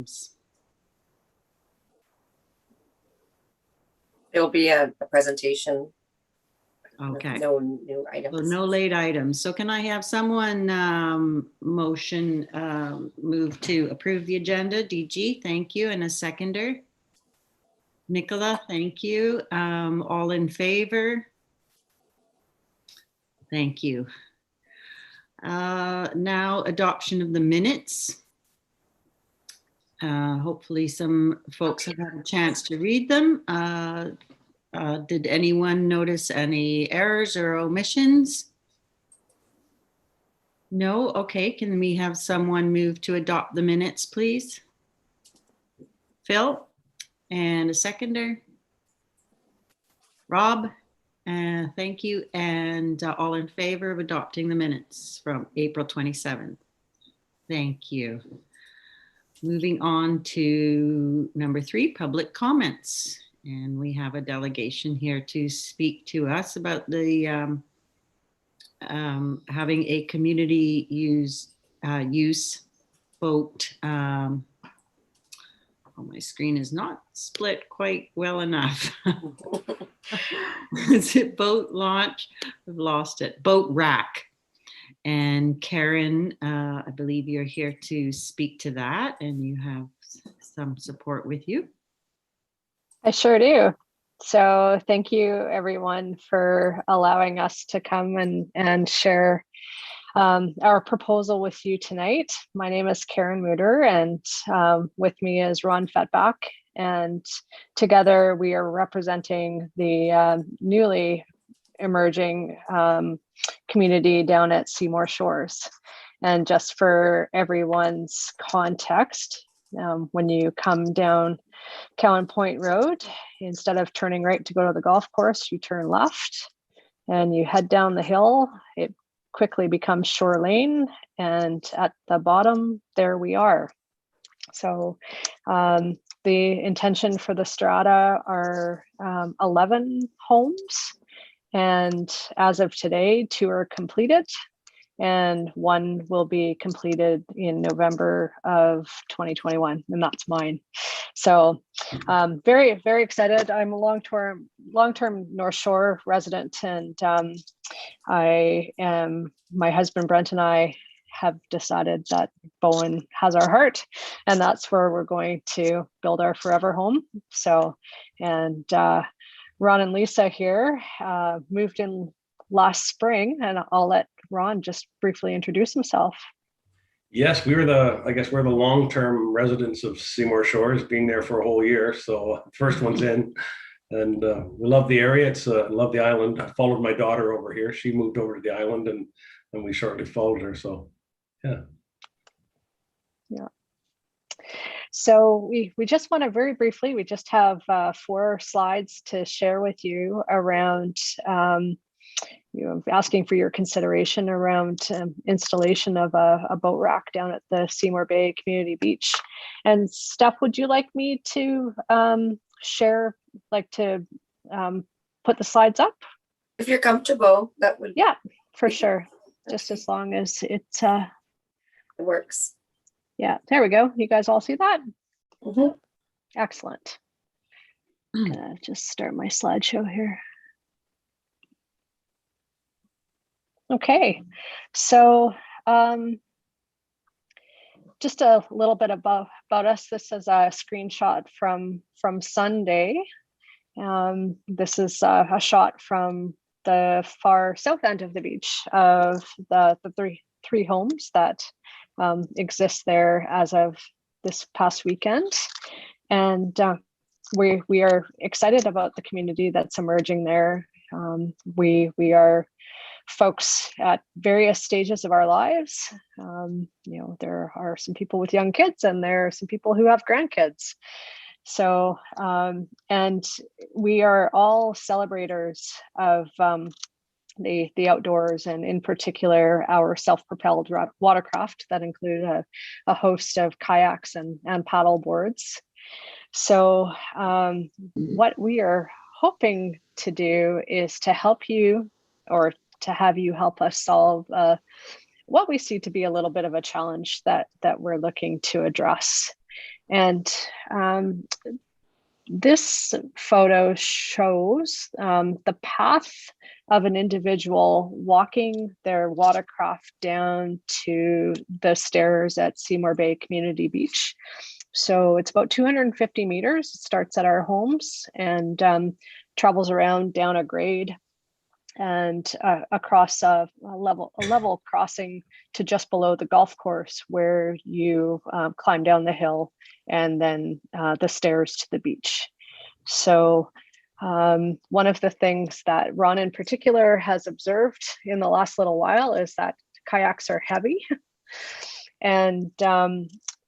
items? There'll be a presentation. Okay. No new items. So no late items. So can I have someone move to approve the agenda? DG, thank you. And a seconder? Nicola, thank you. All in favor? Thank you. Now adoption of the minutes. Hopefully some folks have had a chance to read them. Did anyone notice any errors or omissions? No? Okay, can we have someone move to adopt the minutes, please? Phil? And a seconder? Rob? Thank you. And all in favor of adopting the minutes from April 27th? Thank you. Moving on to number 3, public comments. And we have a delegation here to speak to us about the having a community use boat. Oh, my screen is not split quite well enough. Is it boat launch? I've lost it. Boat rack. And Karen, I believe you're here to speak to that, and you have some support with you. I sure do. So thank you everyone for allowing us to come and share our proposal with you tonight. My name is Karen Mutter, and with me is Ron Fettback, and together we are representing the newly emerging community down at Seymour Shores. And just for everyone's context, when you come down Cowan Point Road, instead of turning right to go to the golf course, you turn left and you head down the hill. It quickly becomes Shoreline, and at the bottom there we are. So the intention for the strata are 11 homes, and as of today 2 are completed and 1 will be completed in November of 2021, and that's mine. So very, very excited. I'm a long-term North Shore resident, and my husband Brent and I have decided that Bowen has our heart, and that's where we're going to build our forever home. So, and Ron and Lisa here moved in last spring, and I'll let Ron just briefly introduce himself. Yes, we're the long-term residents of Seymour Shores, being there for a whole year. So first one's in, and we love the area. Love the island. I followed my daughter over here. She moved over to the island, and we shortly followed her. So, yeah. Yeah. So we just want to very briefly, we just have 4 slides to share with you around asking for your consideration around installation of a boat rack down at the Seymour Bay Community Beach. And Steph, would you like me to share, put the slides up? If you're comfortable, that would. Yeah, for sure. Just as long as it works. Yeah, there we go. You guys all see that? Mm-hmm. Excellent. I'm gonna just start my slideshow here. Okay, so just a little bit about us. This is a screenshot from Sunday. This is a shot from the far south end of the beach of the three homes that exist there as of this past weekend. And we are excited about the community that's emerging there. We are folks at various stages of our lives. There are some people with young kids, and there are some people who have grandkids. So, and we are all celebrators of the outdoors, and in particular, our self-propelled watercraft that include a host of kayaks and paddle boards. So what we are hoping to do is to help you, or to have you help us solve what we see to be a little bit of a challenge that we're looking to address. And this photo shows the path of an individual walking their watercraft down to the stairs at Seymour Bay Community Beach. So it's about 250 meters. It starts at our homes and travels around down a grade and across a level crossing to just below the golf course, where you climb down the hill and then the stairs to the beach. So one of the things that Ron in particular has observed in the last little while is that kayaks are heavy. And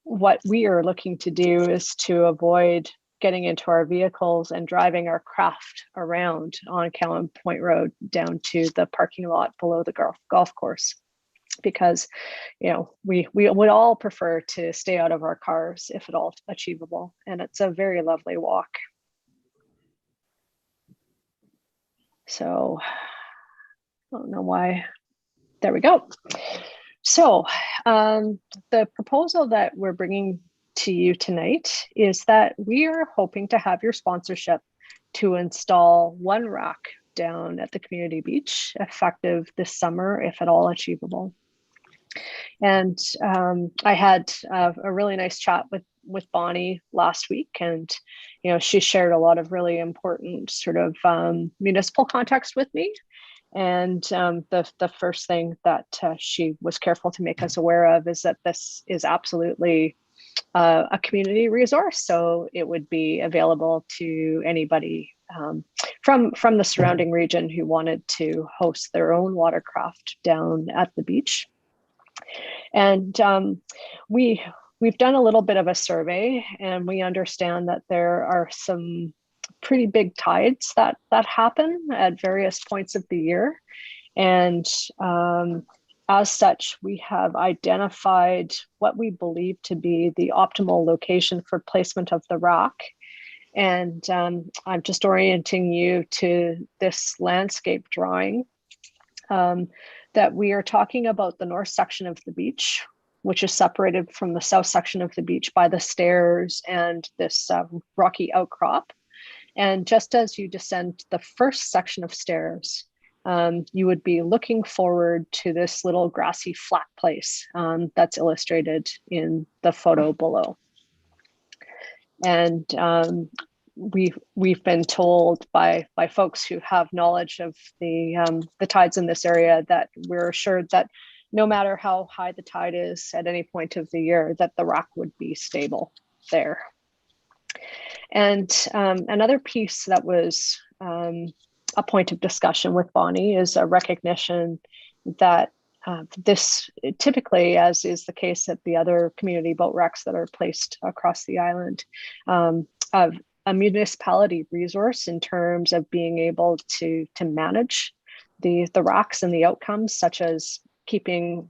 what we are looking to do is to avoid getting into our vehicles and driving our craft around on Callan Point Road down to the parking lot below the golf course, because we would all prefer to stay out of our cars if at all achievable, and it's a very lovely walk. So I don't know why. There we go. So the proposal that we're bringing to you tonight is that we are hoping to have your sponsorship to install one rack down at the community beach, effective this summer, if at all achievable. And I had a really nice chat with Bonny last week, and she shared a lot of really important sort of municipal context with me. And the first thing that she was careful to make us aware of is that this is absolutely a community resource, so it would be available to anybody from the surrounding region who wanted to host their own watercraft down at the beach. And we've done a little bit of a survey, and we understand that there are some pretty big tides that happen at various points of the year. And as such, we have identified what we believe to be the optimal location for placement of the rack. And I'm just orienting you to this landscape drawing that we are talking about the north section of the beach, which is separated from the south section of the beach by the stairs and this rocky outcrop. And just as you descend the first section of stairs, you would be looking forward to this little grassy flat place that's illustrated in the photo below. And we've been told by folks who have knowledge of the tides in this area that we're assured that no matter how high the tide is at any point of the year, that the rock would be stable there. And another piece that was a point of discussion with Bonny is a recognition that this typically, as is the case at the other community boat racks that are placed across the island, of a municipality resource in terms of being able to manage the racks and the outcomes, such as keeping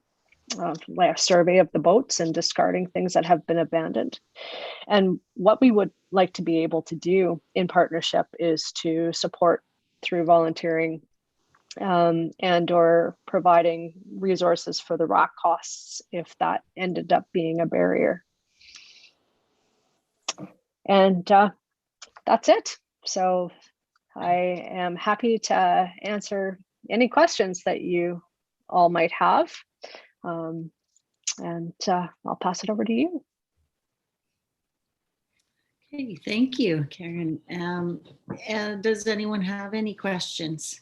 like a survey of the boats and discarding things that have been abandoned. And what we would like to be able to do in partnership is to support through volunteering and or providing resources for the rack costs if that ended up being a barrier. And that's it. So I am happy to answer any questions that you all might have. And I'll pass it over to you. Okay, thank you, Karen. Does anyone have any questions?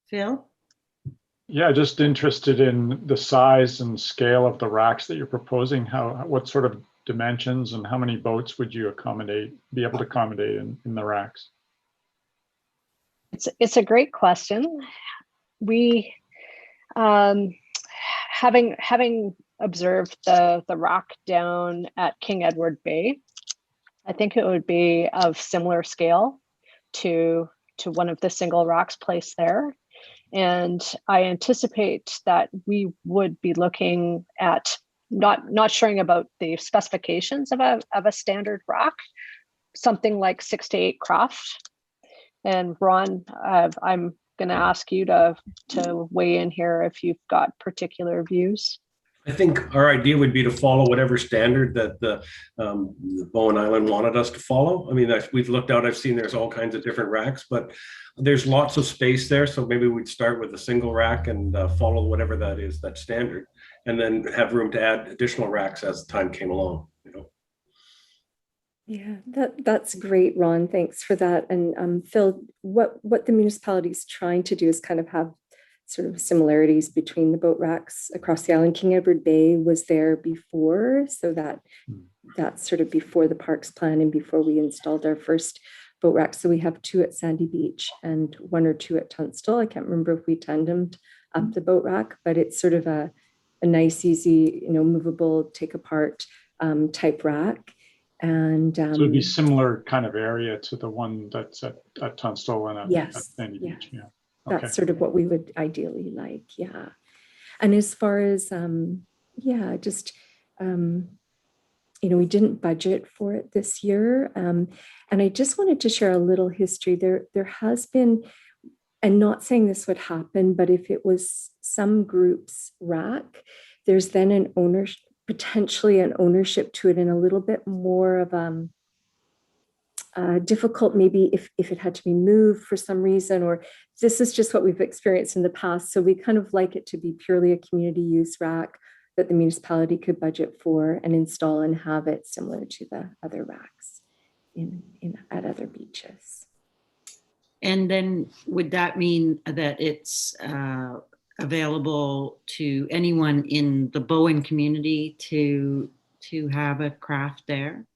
Phil? Yeah, just interested in the size and scale of the racks that you're proposing. What sort of dimensions and how many boats would you be able to accommodate in the racks? It's a great question. We having observed the rack down at King Edward Bay, I think it would be of similar scale to one of the single racks placed there. And I anticipate that we would be looking at not sharing about the specifications of a standard rack, something like 6 to 8 craft. And Ron, I'm going to ask you to weigh in here if you've got particular views. I think our idea would be to follow whatever standard that the Bowen Island wanted us to follow. I mean, we've looked out, I've seen there's all kinds of different racks, but there's lots of space there. So maybe we'd start with a single rack and follow whatever that is, that standard, and then have room to add additional racks as time came along, you know. Yeah, that's great, Ron. Thanks for that. And Phil, what the municipality is trying to do is kind of have sort of similarities between the boat racks across the island. King Edward Bay was there before, so that's sort of before the parks plan and before we installed our first boat rack. So we have 2 at Sandy Beach and 1 or 2 at Tunstall. I can't remember if we tandemed up the boat rack, but it's sort of a nice, easy, you know, movable, take apart type rack. And So it'd be similar kind of area to the one that's at Tunstall and at Sandy Beach. Yeah. Okay. That's sort of what we would ideally like. Yeah. And as far as, just, you know, we didn't budget for it this year. And I just wanted to share a little history. There has been, and not saying this would happen, but if it was some group's rack, there's then an ownership, potentially an ownership to it, and a little bit more of difficult maybe if it had to be moved for some reason, or this is just what we've experienced in the past. So we kind of like it to be purely a community use rack that the municipality could budget for and install and have it similar to the other racks at other beaches. And then would that mean that it's available to anyone in the Bowen community to have a craft there,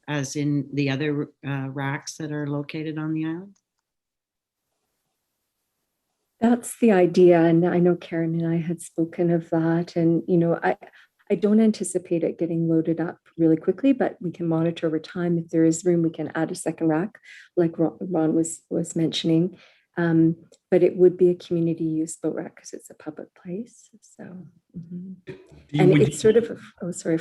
as in the other racks that are located on the island? That's the idea. And I know Karen and I had spoken of that. And, you know, I don't anticipate it getting loaded up really quickly, but we can monitor over time. If there is room, we can add a second rack, like Ron was mentioning. But it would be a community use boat rack because it's a public place. So, and it's sort of,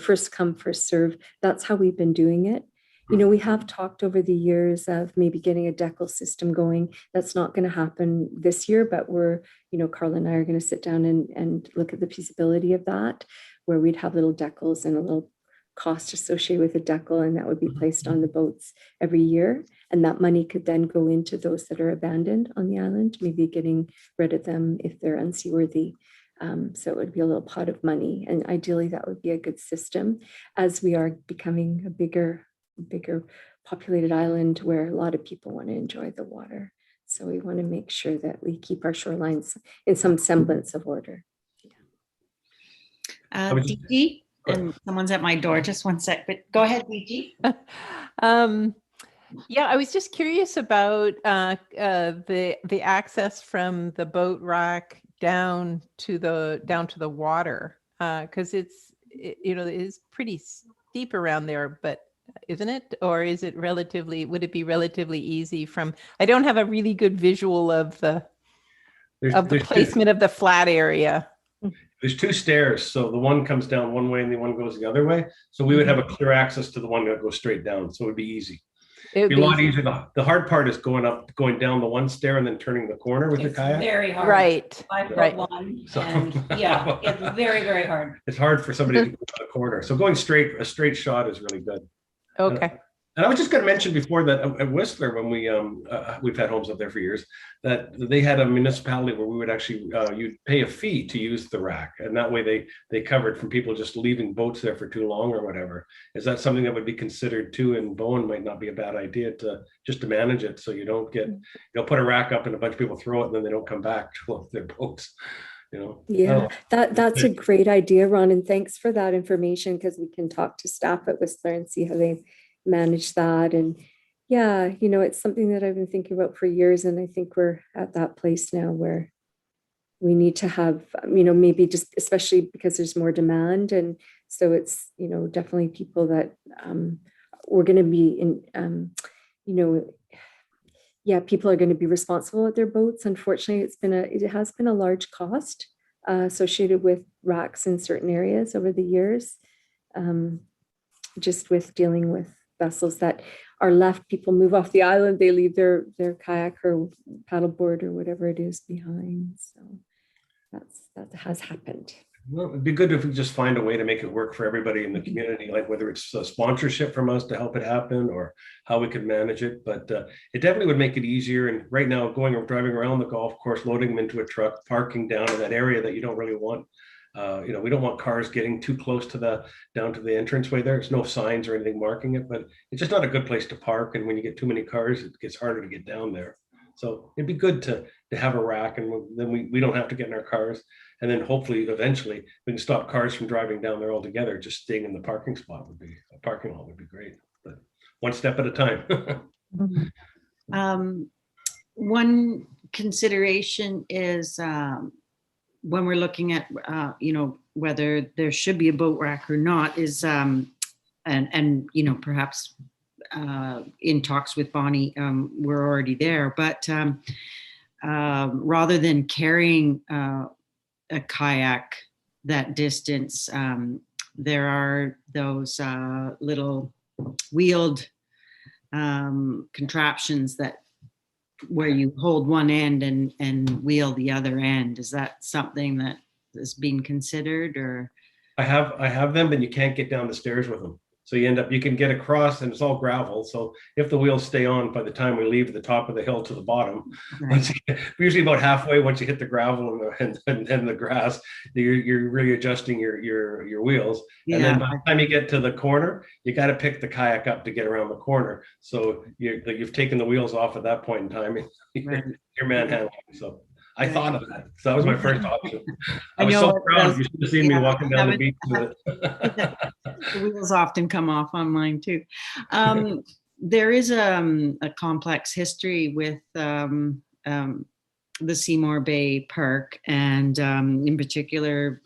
first come, first serve. That's how we've been doing it. You know, we have talked over the years of maybe getting a decal system going. That's not going to happen this year, but we're, you know, Carla and I are going to sit down and look at the feasibility of that, where we'd have little decals and a little cost associated with a decal, and that would be placed on the boats every year. And that money could then go into those that are abandoned on the island, maybe getting rid of them if they're unseaworthy. So it would be a little pot of money. And ideally that would be a good system, as we are becoming a bigger populated island where a lot of people want to enjoy the water. So we want to make sure that we keep our shorelines in some semblance of order. DG, and someone's at my door, just one sec, but go ahead, DG. Yeah, I was just curious about the access from the boat rack down to the water, because it is pretty steep around there, but isn't it? Or is it would it be relatively easy from, I don't have a really good visual of the placement of the flat area. There's 2 stairs. So the one comes down one way and the one goes the other way. So we would have a clear access to the one that goes straight down. So it would be easy. It would be a lot easier. The hard part is going down the one stair and then turning the corner with the kayak. Very hard. Right. 5'1", So, and yeah, it's very, very hard. It's hard for somebody to go to the corner. So going straight, a straight shot is really good. Okay. And I was just going to mention before that at Whistler, when we've had homes up there for years, that they had a municipality where we would actually you'd pay a fee to use the rack, and that way they covered from people just leaving boats there for too long or whatever. Is that something that would be considered too? And Bowen might not be a bad idea to manage it, so you don't get put a rack up and a bunch of people throw it and then they don't come back to their boats. You know. Yeah, that's a great idea, Ron, and thanks for that information, because we can talk to staff at Whistler and see how they manage that. And yeah, you know, it's something that I've been thinking about for years, and I think we're at that place now where we need to have, you know, maybe just especially because there's more demand, and so it's, you know, definitely people that we're going to be in, you know, yeah, people are going to be responsible with their boats. Unfortunately, it has been a large cost associated with racks in certain areas over the years, just with dealing with vessels that are left. People move off the island, they leave their kayak or paddleboard or whatever it is behind. So that has happened. Well, it'd be good if we just find a way to make it work for everybody in the community, like whether it's a sponsorship from us to help it happen or how we could manage it. But it definitely would make it easier. And right now, going or driving around the golf course, loading them into a truck, parking down in that area that you don't really want. We don't want cars getting too close to down to the entranceway there. There's no signs or anything marking it, but it's just not a good place to park. And when you get too many cars, it gets harder to get down there. So it'd be good to have a rack, and then we don't have to get in our cars. And then hopefully, eventually, we can stop cars from driving down there altogether. Just staying in the parking lot would be great. But one step at a time. One consideration is when we're looking at, whether there should be a boat rack or not is, perhaps in talks with Bonny, we're already there, but rather than carrying a kayak that distance, there are those little wheeled contraptions where you hold one end and wheel the other end. Is that something that is being considered, or? I have them, but you can't get down the stairs with them. So you can get across, and it's all gravel. So if the wheels stay on by the time we leave the top of the hill to the bottom, Right. Usually about halfway, once you hit the gravel and the grass, you're really adjusting your wheels. And then by the time you get to the corner, you got to pick the kayak up to get around the corner. So you've taken the wheels off at that point in time. Right. You're manhandling. So I thought of that. So that was my first option. I was know so it proud. does. You should have seen me walking down the beach with it. The wheels often come off on mine too. There is a complex history with the Seymour Bay Park, and in particular,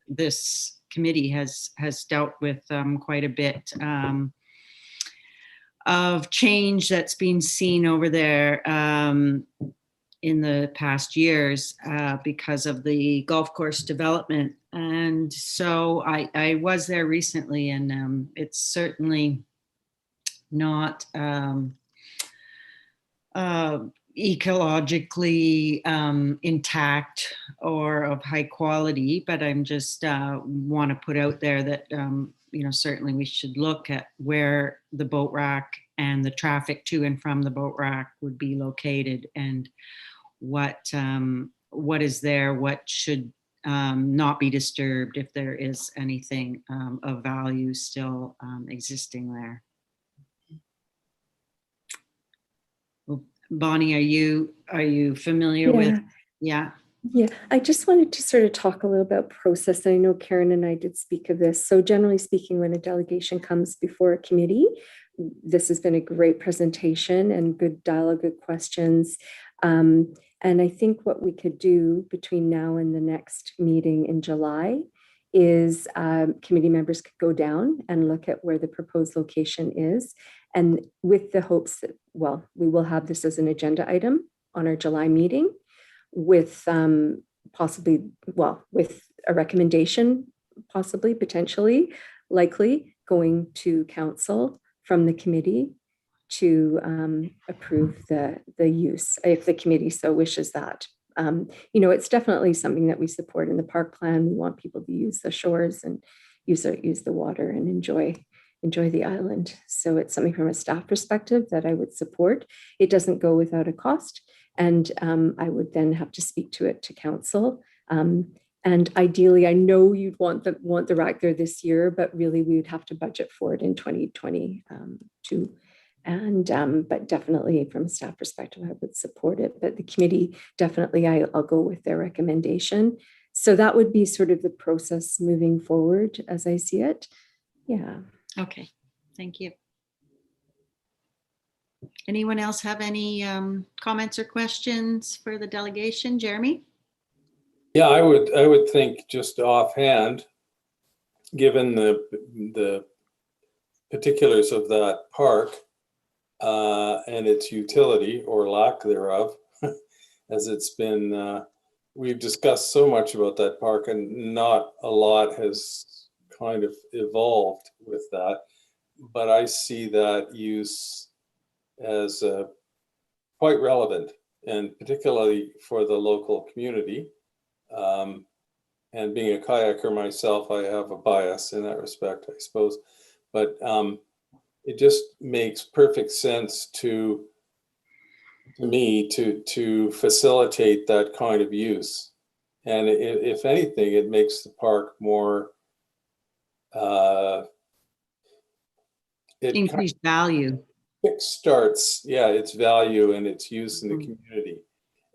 this committee has dealt with quite a bit of change that's been seen over there in the past years because of the golf course development. And so I was there recently, and it's certainly not ecologically intact or of high quality, but I'm just want to put out there that certainly we should look at where the boat rack and the traffic to and from the boat rack would be located, and what is there, what should not be disturbed if there is anything of value still existing there. Bonny, are you familiar with? Yeah. Yeah, I just wanted to sort of talk a little about process. I know Karen and I did speak of this. So generally speaking, when a delegation comes before a committee, this has been a great presentation and good dialogue, good questions. And I think what we could do between now and the next meeting in July is committee members could go down and look at where the proposed location is. And with the hopes that, well, we will have this as an agenda item on our July meeting with possibly, well, with a recommendation, possibly, potentially, likely going to council from the committee to approve the use, if the committee so wishes that. It's definitely something that we support in the park plan. We want people to use the shores and use the water and enjoy the island. So it's something from a staff perspective that I would support. It doesn't go without a cost. And I would then have to speak to it to council. And ideally, I know you'd want the rack there this year, but really we would have to budget for it in 2022. And but definitely from a staff perspective, I would support it. But the committee, definitely, I'll go with their recommendation. So that would be sort of the process moving forward as I see it. Yeah. Okay, thank you. Anyone else have any comments or questions for the delegation? Jeremy? Yeah, I would think just offhand, given the particulars of that park and its utility or lack thereof, as it's been, we've discussed so much about that park and not a lot has kind of evolved with that. But I see that use as quite relevant, and particularly for the local community. And being a kayaker myself, I have a bias in that respect, I suppose. But it just makes perfect sense to me to facilitate that kind of use. And if anything, it makes the park more Increased value. kickstarts, its value and its use in the community.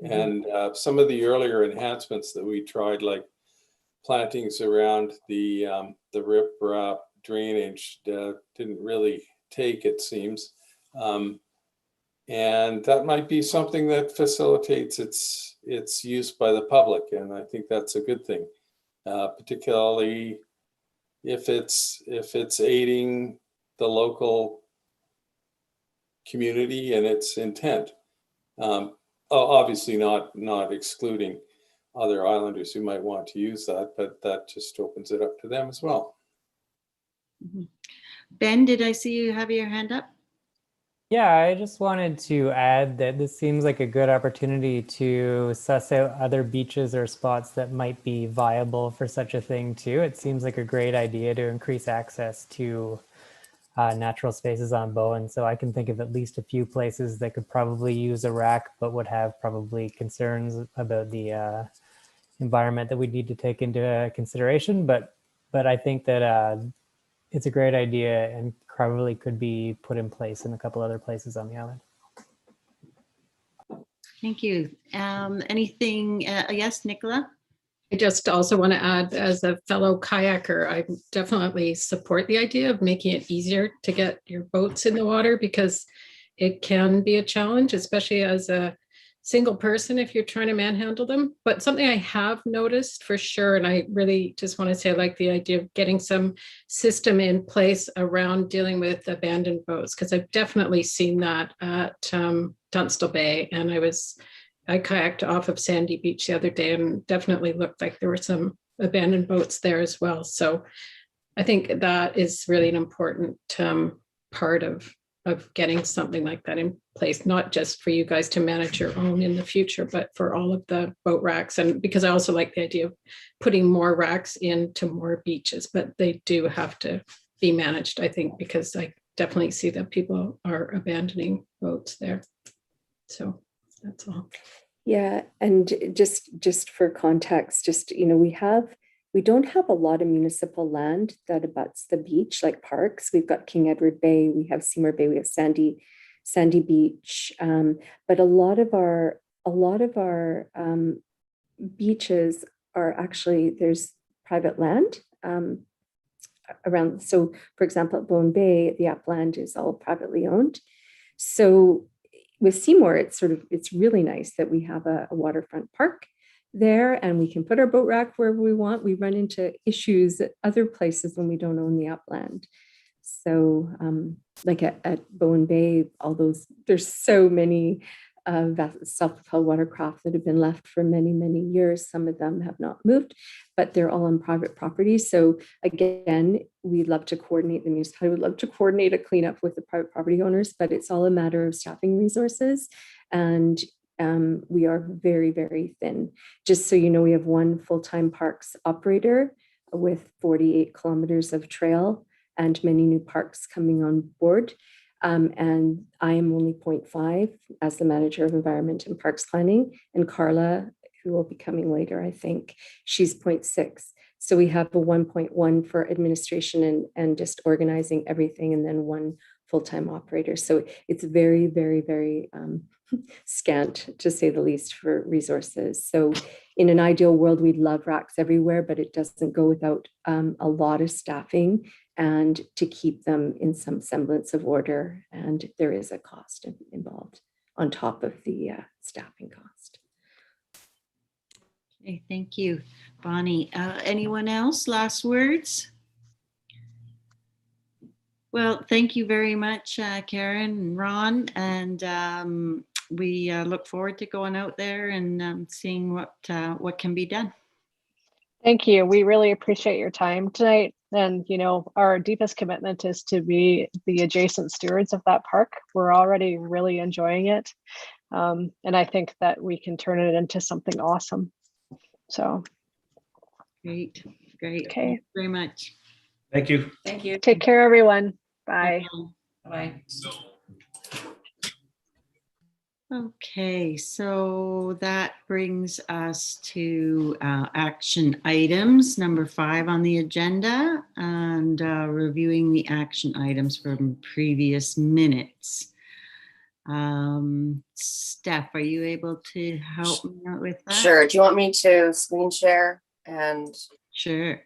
And some of the earlier enhancements that we tried, like plantings around the riprap drainage, didn't really take, it seems. And that might be something that facilitates its use by the public, and I think that's a good thing, particularly if it's aiding the local community and its intent. Obviously not excluding other islanders who might want to use that, but that just opens it up to them as well. Ben, did I see you have your hand up? Yeah, I just wanted to add that this seems like a good opportunity to suss out other beaches or spots that might be viable for such a thing too. It seems like a great idea to increase access to natural spaces on Bowen. So I can think of at least a few places that could probably use a rack, but would have probably concerns about the environment that we need to take into consideration. But I think that it's a great idea and probably could be put in place in a couple other places on the island. Thank you. Anything? Yes, Nicola? I just also want to add, as a fellow kayaker, I definitely support the idea of making it easier to get your boats in the water, because it can be a challenge, especially as a single person if you're trying to manhandle them. But something I have noticed for sure, and I really just want to say I like the idea of getting some system in place around dealing with abandoned boats, because I've definitely seen that at Tunstall Bay, and I kayaked off of Sandy Beach the other day and definitely looked like there were some abandoned boats there as well. So I think that is really an important part of getting something like that in place, not just for you guys to manage your own in the future, but for all of the boat racks. And because I also like the idea of putting more racks into more beaches, but they do have to be managed, I think, because I definitely see that people are abandoning boats there. So that's all. Yeah, and just for context, we don't have a lot of municipal land that abuts the beach, like parks. We've got King Edward Bay, we have Seymour Bay, we have Sandy Beach, but a lot of our beaches are actually, there's private land around. So, for example, at Bowen Bay, the upland is all privately owned. So with Seymour, it's really nice that we have a waterfront park there, and we can put our boat rack wherever we want. We run into issues at other places when we don't own the upland. So like at Bowen Bay, there's so many self-propelled watercraft that have been left for many, many years. Some of them have not moved, but they're all on private property. So again, we'd love to coordinate, the municipality would love to coordinate a cleanup with the private property owners, but it's all a matter of staffing resources. And we are very, very thin. Just so you know, we have one full-time parks operator with 48 kilometers of trail and many new parks coming on board. And I am only 0.5 as the manager of environment and parks planning. And Carla, who will be coming later, I think, she's 0.6. So we have a 1.1 for administration and just organizing everything, and then one full-time operator. So it's very, very, very scant, to say the least, for resources. So in an ideal world, we'd love racks everywhere, but it doesn't go without a lot of staffing and to keep them in some semblance of order. And there is a cost involved on top of the staffing cost. Okay, thank you, Bonnie. Anyone else? Last words? Well, thank you very much, Karen and Ron. And we look forward to going out there and seeing what can be done. Thank you. We really appreciate your time tonight. And, our deepest commitment is to be the adjacent stewards of that park. We're already really enjoying it. And I think that we can turn it into something awesome. So Great, great. Okay. Thank you very much. Thank you. Thank you. Take care, everyone. Bye. Bye. Okay, so that brings us to action items, number 5 on the agenda, and reviewing the action items from previous minutes. Steph, are you able to help me out with that? Sure. Do you want me to screen share? And Sure.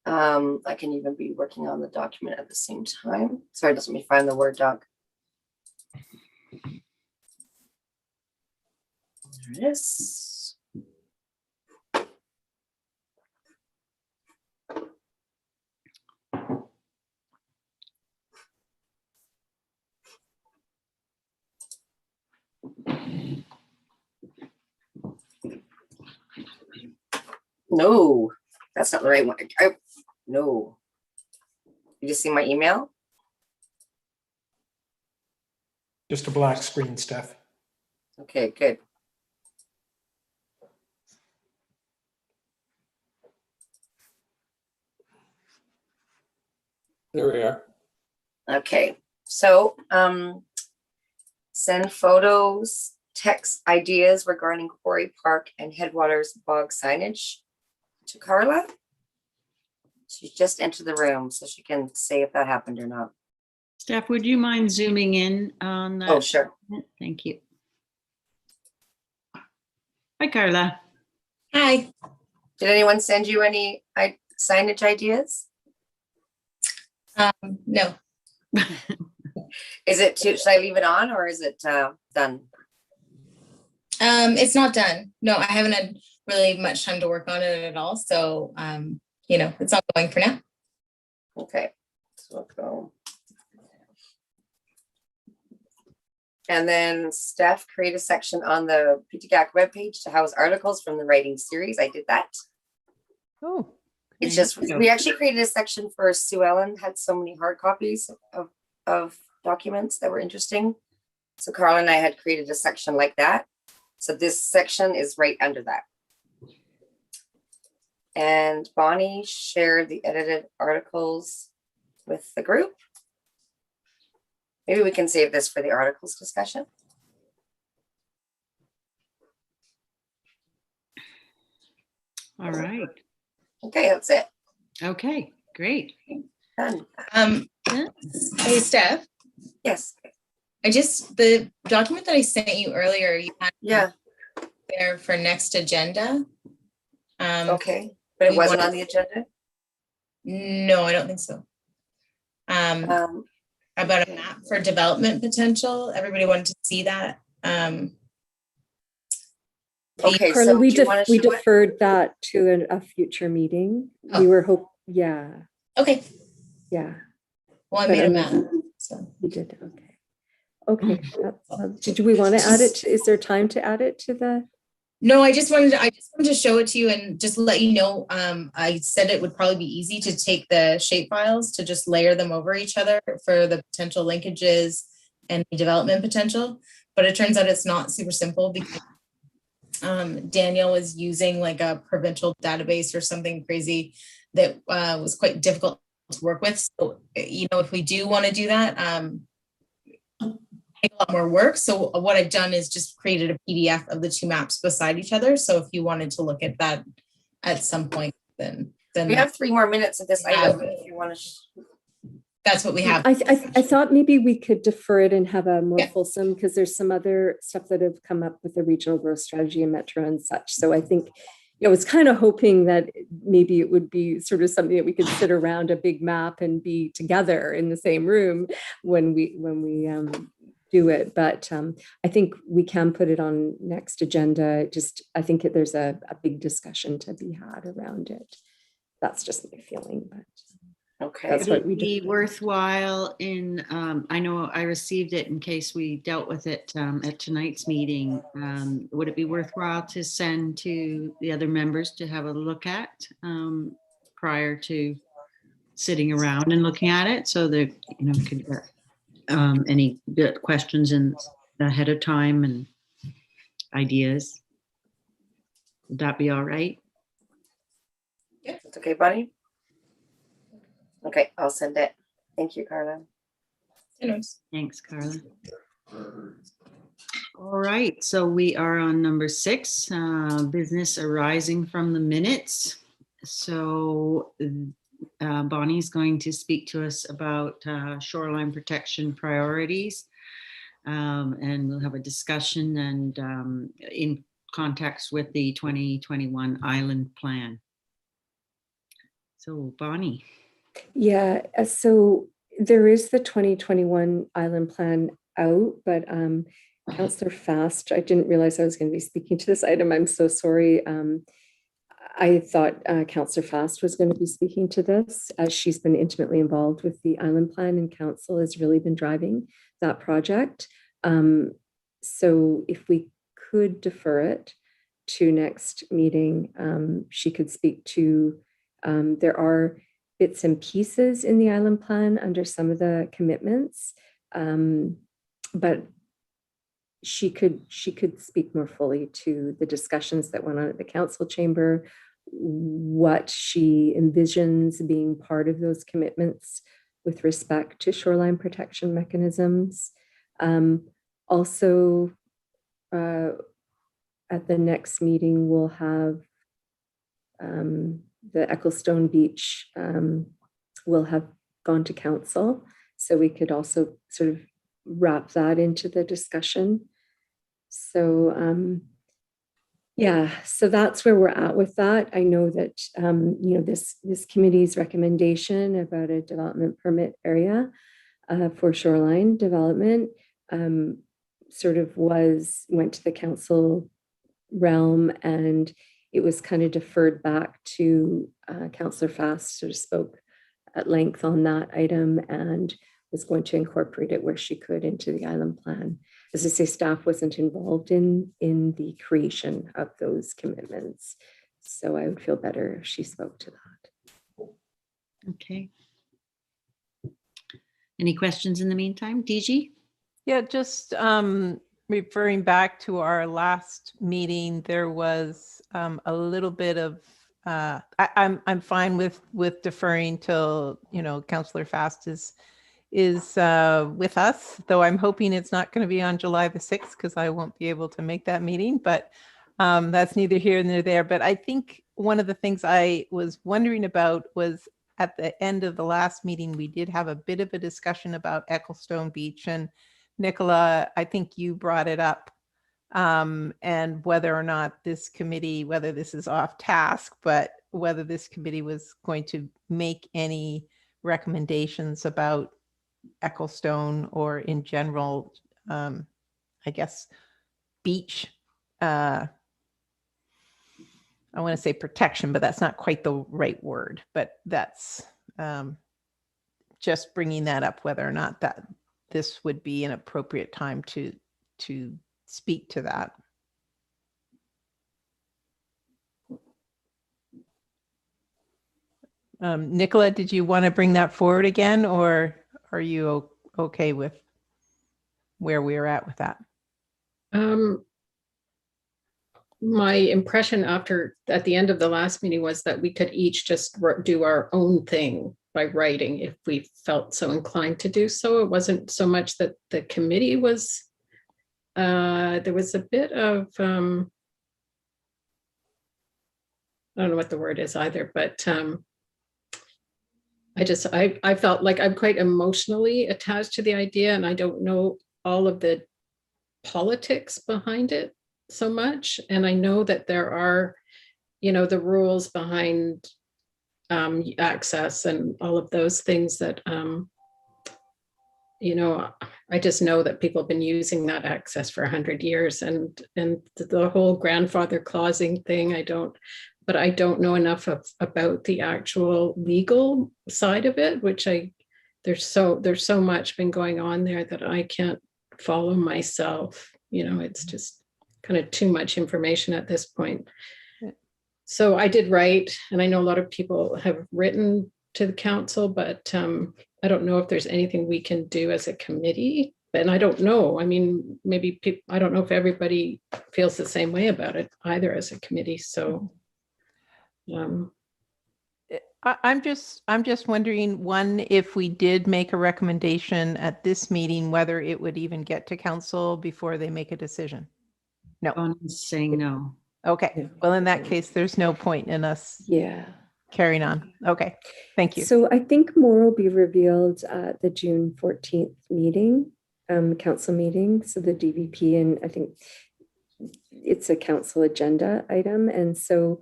I can even be working on the document at the same time. Sorry, just let me find the Word doc. There it is. No, that's not the right one. No. You just see my email? Just a black screen, Steph. Okay, good. There we are. Okay, so send photos, text ideas regarding Quarry Park and Headwaters bog signage to Carla. She's just entered the room, so she can say if that happened or not. Steph, would you mind zooming in on that? Oh, sure. Thank you. Hi, Carla. Hi. Did anyone send you any signage ideas? No. Is it should I leave it on or is it done? It's not done. No, I haven't had really much time to work on it at all. So, it's not going for now. Okay. So go. And then Steph, create a section on the PTGAC webpage to house articles from the writing series. I did that. Oh, It's just, we actually created a section for Sue Ellen, had so many hard copies of documents that were interesting. So Carla and I had created a section like that. So this section is right under that. And Bonnie shared the edited articles with the group. Maybe we can save this for the articles discussion. All right. Okay, that's it. Okay, great. Done. Hey, Steph. Yes. The document that I sent you earlier, you had there for next agenda. Okay, but it wasn't on the agenda? No, I don't think so. About a map for development potential. Everybody wanted to see that. Okay, Carla, so we do you want to show it? deferred that to a future meeting. Oh. We were yeah. Okay. Yeah. Well, I But made a map. So you did, okay. Okay, do we want to add it? Is there time to add it to the? No, I just wanted to show it to you and just let you know. I said it would probably be easy to take the shape files to just layer them over each other for the potential linkages and development potential. But it turns out it's not super simple because Daniel was using like a provincial database or something crazy that was quite difficult to work with. So, if we do want to do that, take a lot more work. So what I've done is just created a PDF of the two maps beside each other. So if you wanted to look at that at some point, then we have 3 more minutes of this item. If you want to. That's what we have. I thought maybe we could defer it and have a more fulsome, because there's some other stuff that have come up with the regional growth strategy and Metro and such. So I think, I was kind of hoping that maybe it would be sort of something that we could sit around a big map and be together in the same room when we do it. But I think we can put it on next agenda. I think there's a big discussion to be had around it. That's just my feeling, but. Okay. That's Would what we it be did. worthwhile I know I received it in case we dealt with it at tonight's meeting. Would it be worthwhile to send to the other members to have a look at prior to sitting around and looking at it, so that could get any good questions in ahead of time and ideas? Would that be all right? It's okay, Bonnie? Okay, I'll send it. Thank you, Carla. Anyways. Thanks, Carla. All right, so we are on number 6, business arising from the minutes. So Bonnie's going to speak to us about shoreline protection priorities. And we'll have a discussion and in context with the 2021 Island Plan. So Bonnie. Yeah, so there is the 2021 Island Plan out, but Councillor Fast, I didn't realize I was going to be speaking to this item. I'm so sorry. I thought Councillor Fast was going to be speaking to this, as she's been intimately involved with the Island Plan, and Council has really been driving that project. So if we could defer it to next meeting, she could speak to, there are bits and pieces in the Island Plan under some of the commitments, but she could speak more fully to the discussions that went on at the council chamber, what she envisions being part of those commitments with respect to shoreline protection mechanisms. Also, at the next meeting, we'll have the Ecclestone Beach will have gone to council, so we could also sort of wrap that into the discussion. So yeah, so that's where we're at with that. I know that you know, this committee's recommendation about a development permit area for shoreline development sort of went to the council realm, and it was kind of deferred back to Councillor Fast, sort of spoke at length on that item and was going to incorporate it where she could into the Island Plan. As I say, staff wasn't involved in the creation of those commitments, so I would feel better if she spoke to that. Okay. Any questions in the meantime, DG? Yeah, just referring back to our last meeting, there was a little bit of I'm fine with deferring till, you know, Councillor Fast is with us, though I'm hoping it's not going to be on July the 6th because I won't be able to make that meeting, but that's neither here nor there. But I think one of the things I was wondering about was at the end of the last meeting, we did have a bit of a discussion about Ecclestone Beach, and Nicola, I think you brought it up, and whether or not this committee, whether this is off task, but whether this committee was going to make any recommendations about Ecclestone or in general, I guess, beach, I want to say protection, but that's not quite the right word, but that's just bringing that up, whether or not that this would be an appropriate time to speak to that. Nicola, did you want to bring that forward again, or are you okay with where we're at with that? My impression at the end of the last meeting was that we could each just do our own thing by writing if we felt so inclined to do so. It wasn't so much that the committee was, there was a bit of, I don't know what the word is either, but I felt like I'm quite emotionally attached to the idea, and I don't know all of the politics behind it so much. And I know that there are, you know, the rules behind access and all of those things that, you know, I just know that people have been using that access for 100 years, and the whole grandfather clausing thing, I don't know enough about the actual legal side of it, which there's so much been going on there that I can't follow myself. You know, it's just kind of too much information at this point. So I did write, and I know a lot of people have written to the council, but I don't know if there's anything we can do as a committee. And I don't know, I mean, maybe I don't know if everybody feels the same way about it either as a committee. So I'm just wondering, one, if we did make a recommendation at this meeting, whether it would even get to council before they make a decision. No. Bonnie's saying no. Okay. Well, in that case, there's no point in us Yeah. carrying on. Okay. Thank you. So I think more will be revealed at the June 14th meeting, council meeting. So the DVP, and I think it's a council agenda item. And so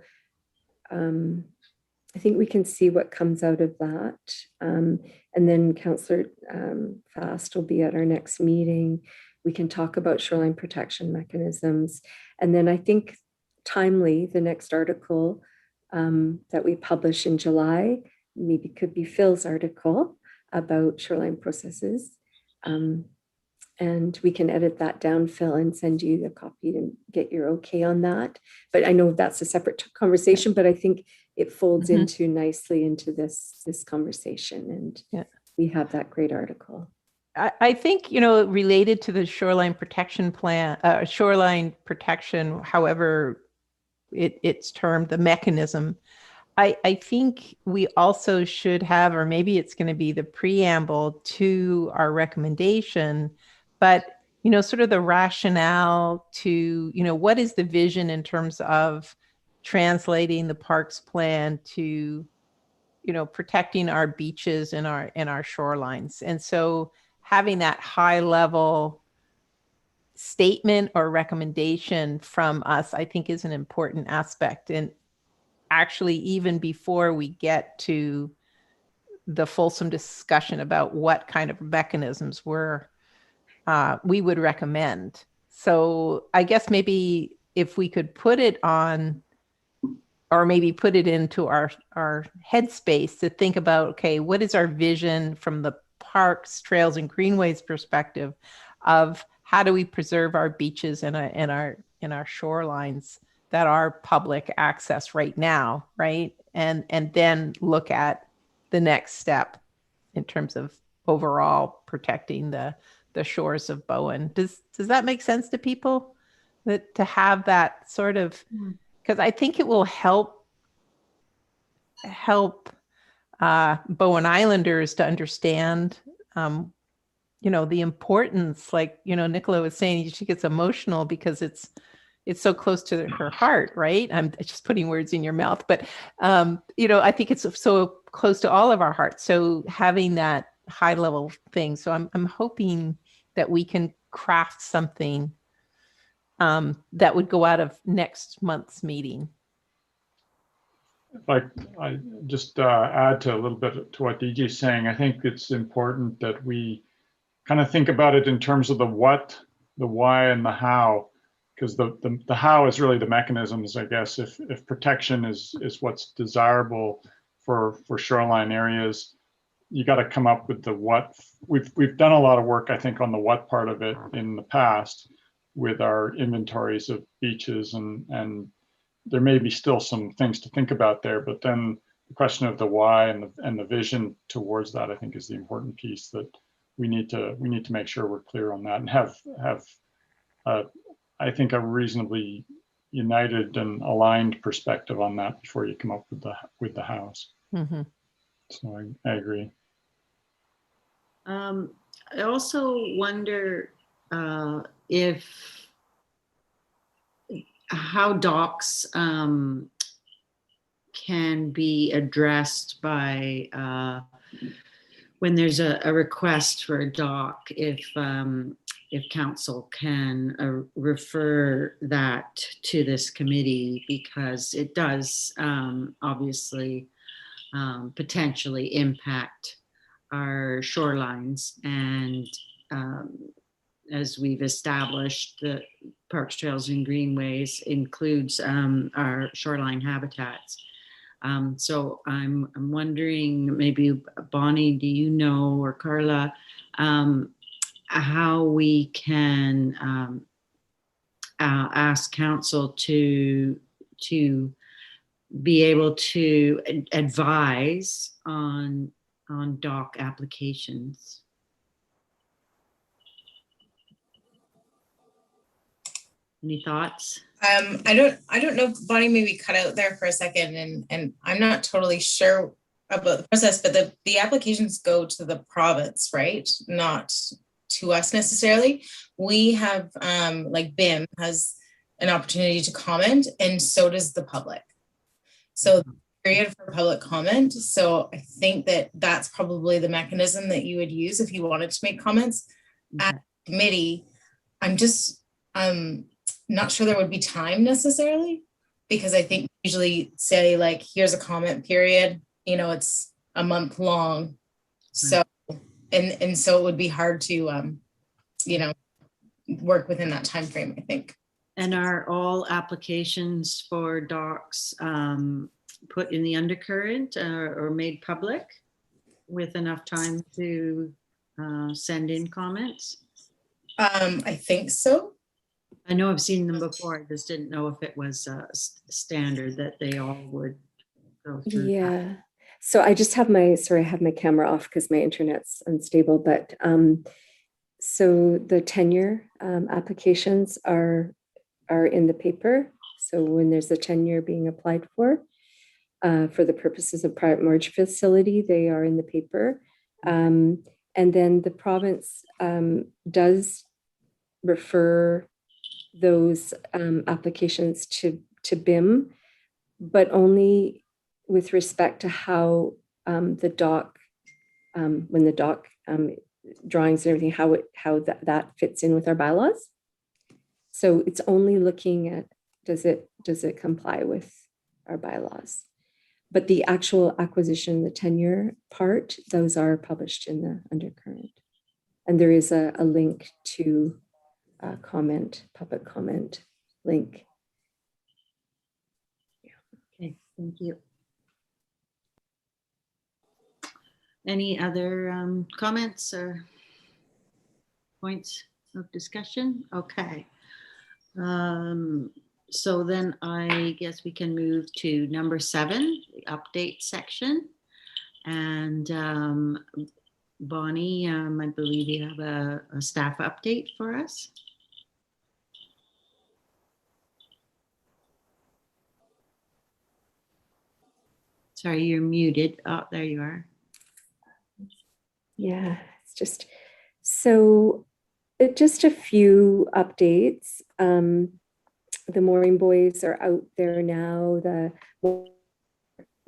I think we can see what comes out of that. And then Councillor Fast will be at our next meeting. We can talk about shoreline protection mechanisms. And then I think timely, the next article that we publish in July, maybe could be Phil's article about shoreline processes. And we can edit that down, Phil, and send you the copy and get your okay on that. But I know that's a separate conversation, but I think it folds into nicely into this conversation. And we have that great article. I think, you know, related to the shoreline protection plan, shoreline protection, however it's termed, the mechanism, I think we also should have, or maybe it's going to be the preamble to our recommendation, but, you know, sort of the rationale to, you know, what is the vision in terms of translating the parks plan to, you know, protecting our beaches and our shorelines. And so having that high level statement or recommendation from us, I think, is an important aspect. And actually, even before we get to the fulsome discussion about what kind of mechanisms we would recommend. So I guess maybe if we could put it on, or maybe put it into our headspace to think about, okay, what is our vision from the parks, trails, and greenways perspective of how do we preserve our beaches and our shorelines that are public access right now, right? And then look at the next step in terms of overall protecting the shores of Bowen. Does that make sense to people? That to have that sort of, because I think it will help Bowen Islanders to understand, you know, the importance, like, you know, Nicola was saying, she gets emotional because it's so close to her heart, right? I'm just putting words in your mouth, but, you know, I think it's so close to all of our hearts. So having that high level thing. So I'm hoping that we can craft something that would go out of next month's meeting. Like, I just add to a little bit to what DJ is saying. I think it's important that we kind of think about it in terms of the what, the why, and the how, because the how is really the mechanisms, I guess. If protection is what's desirable for shoreline areas, you got to come up with the what. We've done a lot of work, I think, on the what part of it in the past with our inventories of beaches, and there may be still some things to think about there, but then the question of the why and the vision towards that, I think, is the important piece that we need to make sure we're clear on that and have I think a reasonably united and aligned perspective on that before you come up with the house. Mm-hmm. So I agree. I also wonder how docks can be addressed by when there's a request for a dock, if council can refer that to this committee, because it does obviously potentially impact our shorelines, and as we've established, the Parks, Trails, and Greenways includes our shoreline habitats. So I'm wondering, maybe Bonnie, do you know, or Carla, how we can ask council to be able to advise on dock applications? Any thoughts? I don't know, Bonnie maybe cut out there for a second, and I'm not totally sure about the process, but the applications go to the province, right? Not to us necessarily. We have, like BIM has an opportunity to comment, and so does the public. So period for public comment. So I think that that's probably the mechanism that you would use if you wanted to make comments at the committee. I'm not sure there would be time necessarily, because I think usually say like, here's a comment period, you know, it's a month long. So, and so it would be hard to, you know, work within that time frame, I think. And are all applications for docs put in the undercurrent or made public with enough time to send in comments? I think so. I know I've seen them before. I just didn't know if it was standard that they all would go through. Yeah. So I just have I have my camera off because my internet's unstable, but so the tenure applications are in the paper. So when there's a tenure being applied for the purposes of private mortgage facility, they are in the paper. And then the province does refer those applications to BIM, but only with respect to how the doc, when the doc drawings and everything, how that fits in with our bylaws. So it's only looking at does it comply with our bylaws. But the actual acquisition, the tenure part, those are published in the undercurrent. And there is a link to public comment link. Okay, thank you. Any other comments or points of discussion? Okay. So then I guess we can move to number 7, the update section. And Bonnie, I believe you have a staff update for us. Sorry, you're muted. Oh, there you are. Yeah, it's just just a few updates. The mooring buoys are out there now. The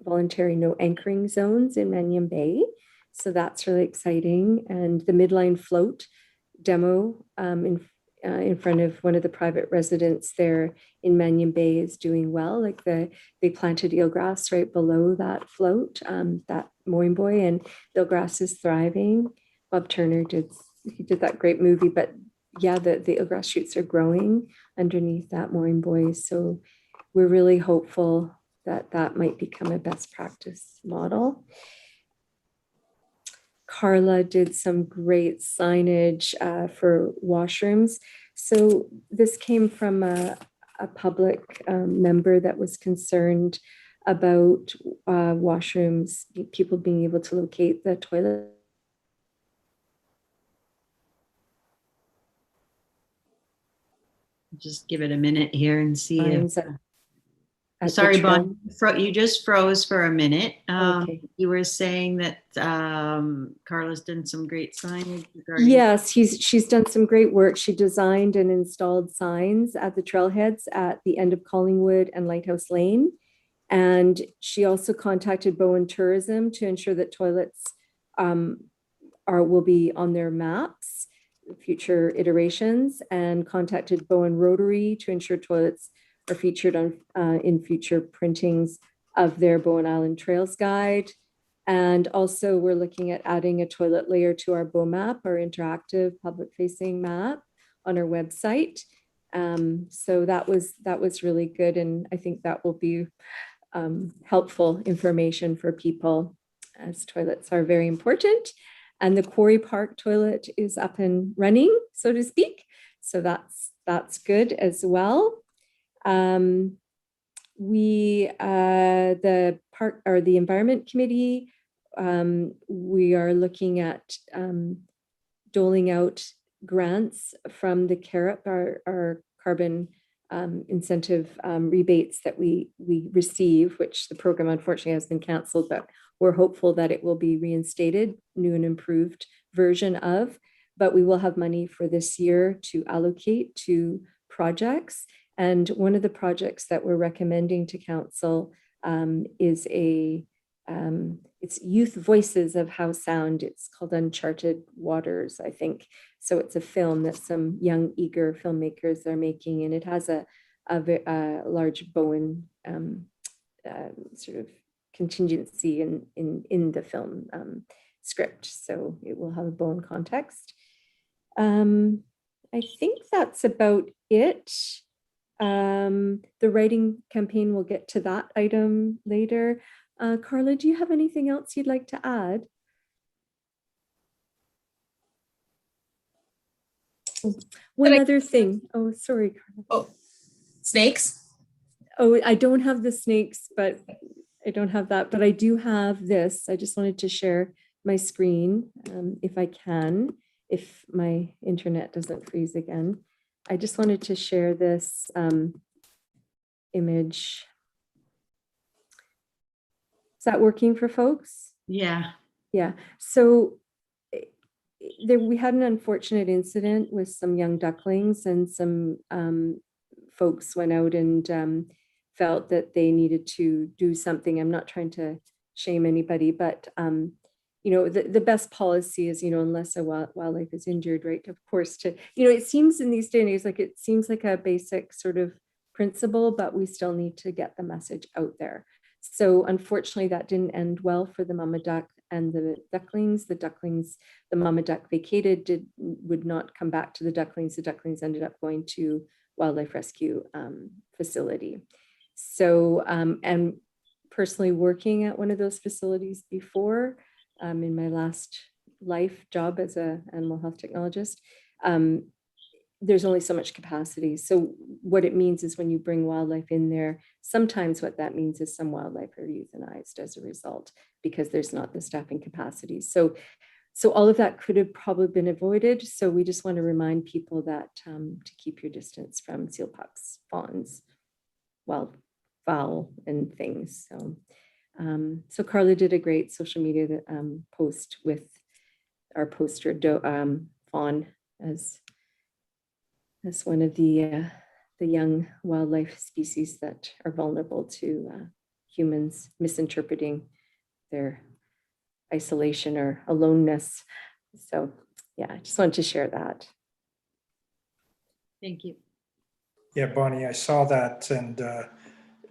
voluntary no anchoring zones in Mannion Bay. So that's really exciting. And the midline float demo in front of one of the private residents there in Mannion Bay is doing well. Like they planted eelgrass right below that float, that mooring buoy, and eelgrass is thriving. Bob Turner did that great movie, but yeah, the eelgrass shoots are growing underneath that mooring buoy. So we're really hopeful that that might become a best practice model. Carla did some great signage for washrooms. So this came from a public member that was concerned about washrooms, people being able to locate the toilet. Just give it a minute here and see if... at Sorry, Bonnie, you just froze for a minute. Okay. You were saying that Carla's done some great signage. Regarding... Yes, she's done some great work. She designed and installed signs at the trailheads at the end of Collingwood and Lighthouse Lane. And she also contacted Bowen Tourism to ensure that toilets will be on their maps, future iterations, and contacted Bowen Rotary to ensure toilets are featured on in future printings of their Bowen Island Trails Guide. And also we're looking at adding a toilet layer to our Bow Map, our interactive public-facing map on our website. So that was really good, and I think that will be helpful information for people, as toilets are very important. And the Quarry Park toilet is up and running, so to speak. So that's good as well. The park or the Environment Committee, we are looking at doling out grants from the CAREP, our carbon incentive rebates that we receive, which the program unfortunately has been canceled, but we're hopeful that it will be reinstated, new and improved version of. But we will have money for this year to allocate to projects. And one of the projects that we're recommending to council is it's Youth Voices of How Sound. It's called Uncharted Waters, I think. So it's a film that some young, eager filmmakers are making, and it has a large Bowen sort of contingency in the film script. So it will have a Bowen context. I think that's about it. The writing campaign, we'll get to that item later. Carla, do you have anything else you'd like to add? One other thing. Oh, sorry, Carla. Oh, snakes? Oh, I don't have the snakes, but I don't have that, but I do have this. I just wanted to share my screen, if I can, if my internet doesn't freeze again. I just wanted to share this image. Is that working for folks? Yeah. Yeah. So we had an unfortunate incident with some young ducklings, and some folks went out and felt that they needed to do something. I'm not trying to shame anybody, but you know, the best policy is, you know, unless a wildlife is injured, right? Of course, to, you know, it seems in these days and age, like it seems like a basic sort of principle, but we still need to get the message out there. So unfortunately, that didn't end well for the mama duck and the ducklings. The mama duck vacated, would not come back to the ducklings. The ducklings ended up going to wildlife rescue facility. So, and personally working at one of those facilities before, in my last life job as an animal health technologist, there's only so much capacity. So what it means is when you bring wildlife in there, sometimes what that means is some wildlife are euthanized as a result, because there's not the staffing capacity. So all of that could have probably been avoided. So we just want to remind people that to keep your distance from seal pups, fawns, wildfowl and things. So Carla did a great social media post with our poster fawn as one of the young wildlife species that are vulnerable to humans misinterpreting their isolation or aloneness. So yeah, I just wanted to share that. Thank you. Yeah, Bonnie, I saw that, and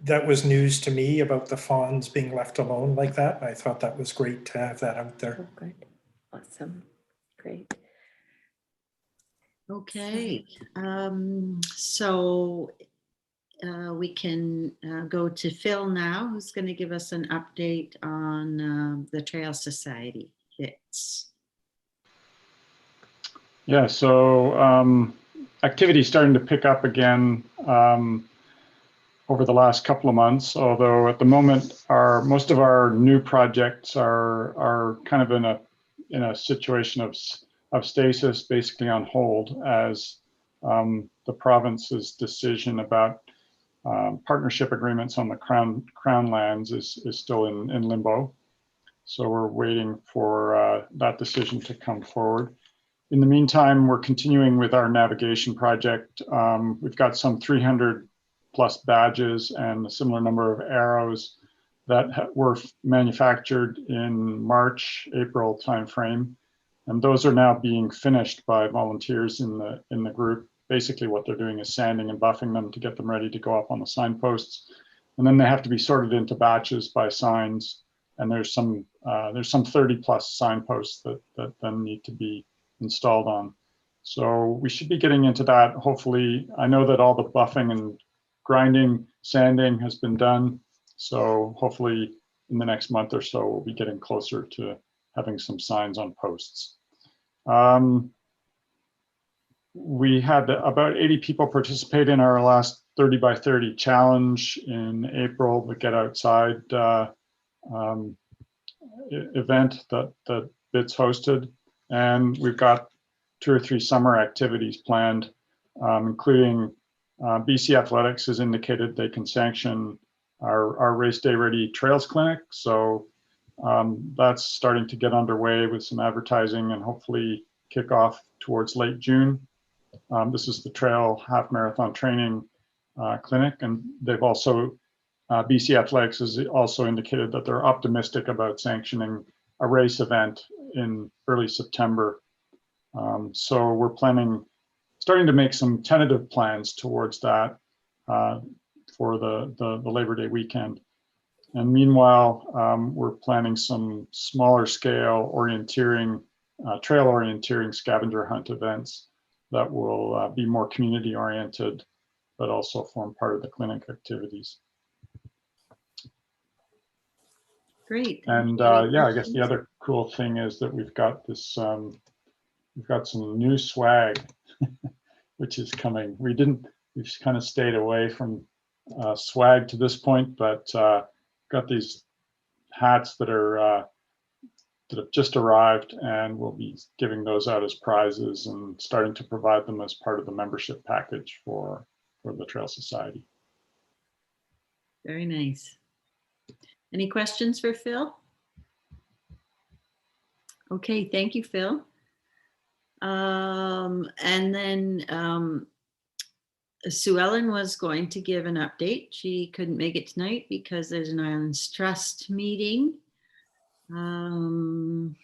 that was news to me about the fawns being left alone like that. I thought that was great to have that out there. Oh, good. Awesome. Great. Okay, so we can go to Phil now, who's going to give us an update on the Trail Society bits. Yeah, so activity starting to pick up again over the last couple of months, although at the moment most of our new projects are kind of in a situation of stasis, basically on hold, as the province's decision about partnership agreements on the crown lands is still in limbo. So we're waiting for that decision to come forward. In the meantime, we're continuing with our navigation project. We've got some 300 plus badges and a similar number of arrows that were manufactured in March, April timeframe. And those are now being finished by volunteers in the group. Basically what they're doing is sanding and buffing them to get them ready to go up on the signposts. And then they have to be sorted into batches by signs. And there's some 30 plus signposts that then need to be installed on. So we should be getting into that. Hopefully, I know that all the buffing and grinding, sanding has been done. So hopefully in the next month or so, we'll be getting closer to having some signs on posts. We had about 80 people participate in our last 30 by 30 challenge in April, the Get Outside event that BITS hosted. And we've got 2 or 3 summer activities planned, including BC Athletics has indicated they can sanction our Race Day Ready Trails Clinic. So that's starting to get underway with some advertising and hopefully kick off towards late June. This is the trail half marathon training clinic, and they've also, BC Athletics has also indicated that they're optimistic about sanctioning a race event in early September. So we're starting to make some tentative plans towards that for the Labor Day weekend. And meanwhile, we're planning some smaller scale orienteering, trail orienteering scavenger hunt events that will be more community oriented, but also form part of the clinic activities. Great. And yeah, I guess the other cool thing is that we've got this, we've got some new swag, which is coming. We've kind of stayed away from swag to this point, but got these hats that have just arrived, and we'll be giving those out as prizes and starting to provide them as part of the membership package for the Trail Society. Very nice. Any questions for Phil? Okay, thank you, Phil. And then Sue Ellen was going to give an update. She couldn't make it tonight because there's an Islands Trust meeting. And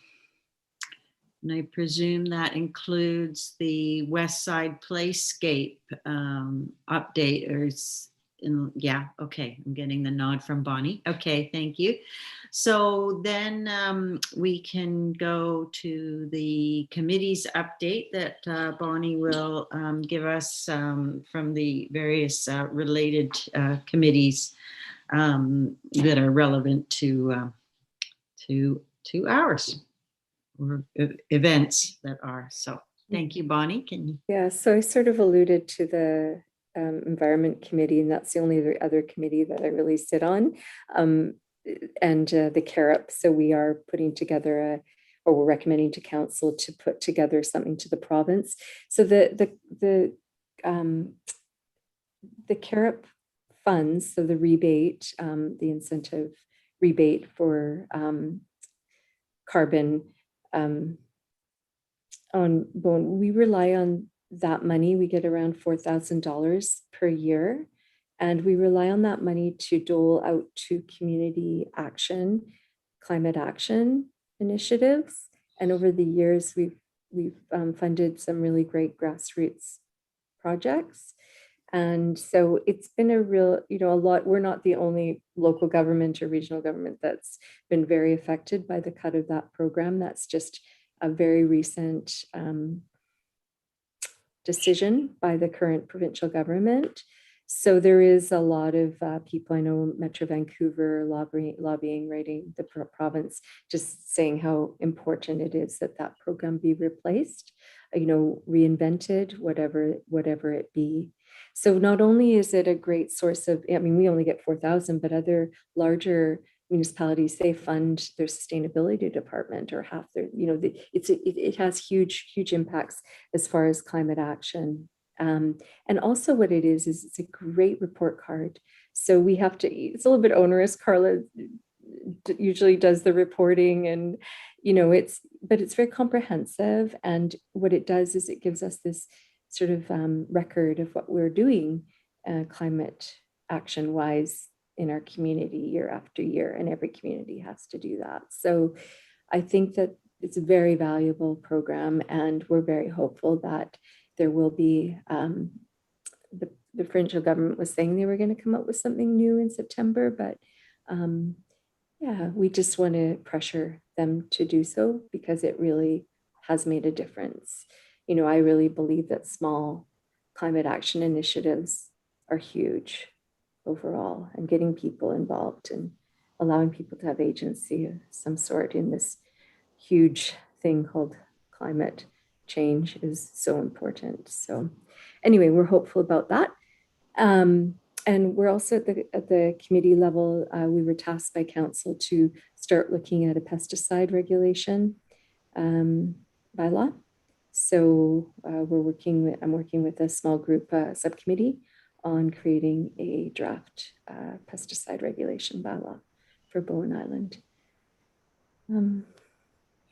I presume that includes the Westside Playscape update, yeah, okay, I'm getting the nod from Bonnie. Okay, thank you. So then we can go to the committee's update that Bonnie will give us from the various related committees that are relevant to ours, or events that are. So thank you, Bonnie. Can you? Yeah, so I sort of alluded to the Environment Committee, and that's the only other committee that I really sit on, and the CAREP. So we are putting together or we're recommending to council to put together something to the province. So the CAREP funds, so the rebate, the incentive rebate for carbon on Bowen, we rely on that money. We get around $4,000 per year, and we rely on that money to dole out to community action, climate action initiatives. And over the years, we've funded some really great grassroots projects. And so it's been a real, a lot. We're not the only local government or regional government that's been very affected by the cut of that program. That's just a very recent decision by the current provincial government. So there is a lot of people, I know Metro Vancouver lobbying, writing the province, just saying how important it is that that program be replaced, reinvented, whatever it be. So not only is it a great source of, I mean, we only get 4,000, but other larger municipalities, they fund their sustainability department or half their, it has huge impacts as far as climate action. And also what it is it's a great report card. So we have to, it's a little bit onerous. Carla usually does the reporting, and, but it's very comprehensive. And what it does is it gives us this sort of record of what we're doing climate action wise in our community year after year, and every community has to do that. So I think that it's a very valuable program, and we're very hopeful that there will be, the provincial government was saying they were going to come up with something new in September, but yeah, we just want to pressure them to do so because it really has made a difference. I really believe that small climate action initiatives are huge overall, and getting people involved and allowing people to have agency of some sort in this huge thing called climate change is so important. So anyway, we're hopeful about that. And we're also at the committee level, we were tasked by council to start looking at a pesticide regulation bylaw. So I'm working with a small group subcommittee on creating a draft pesticide regulation bylaw for Bowen Island.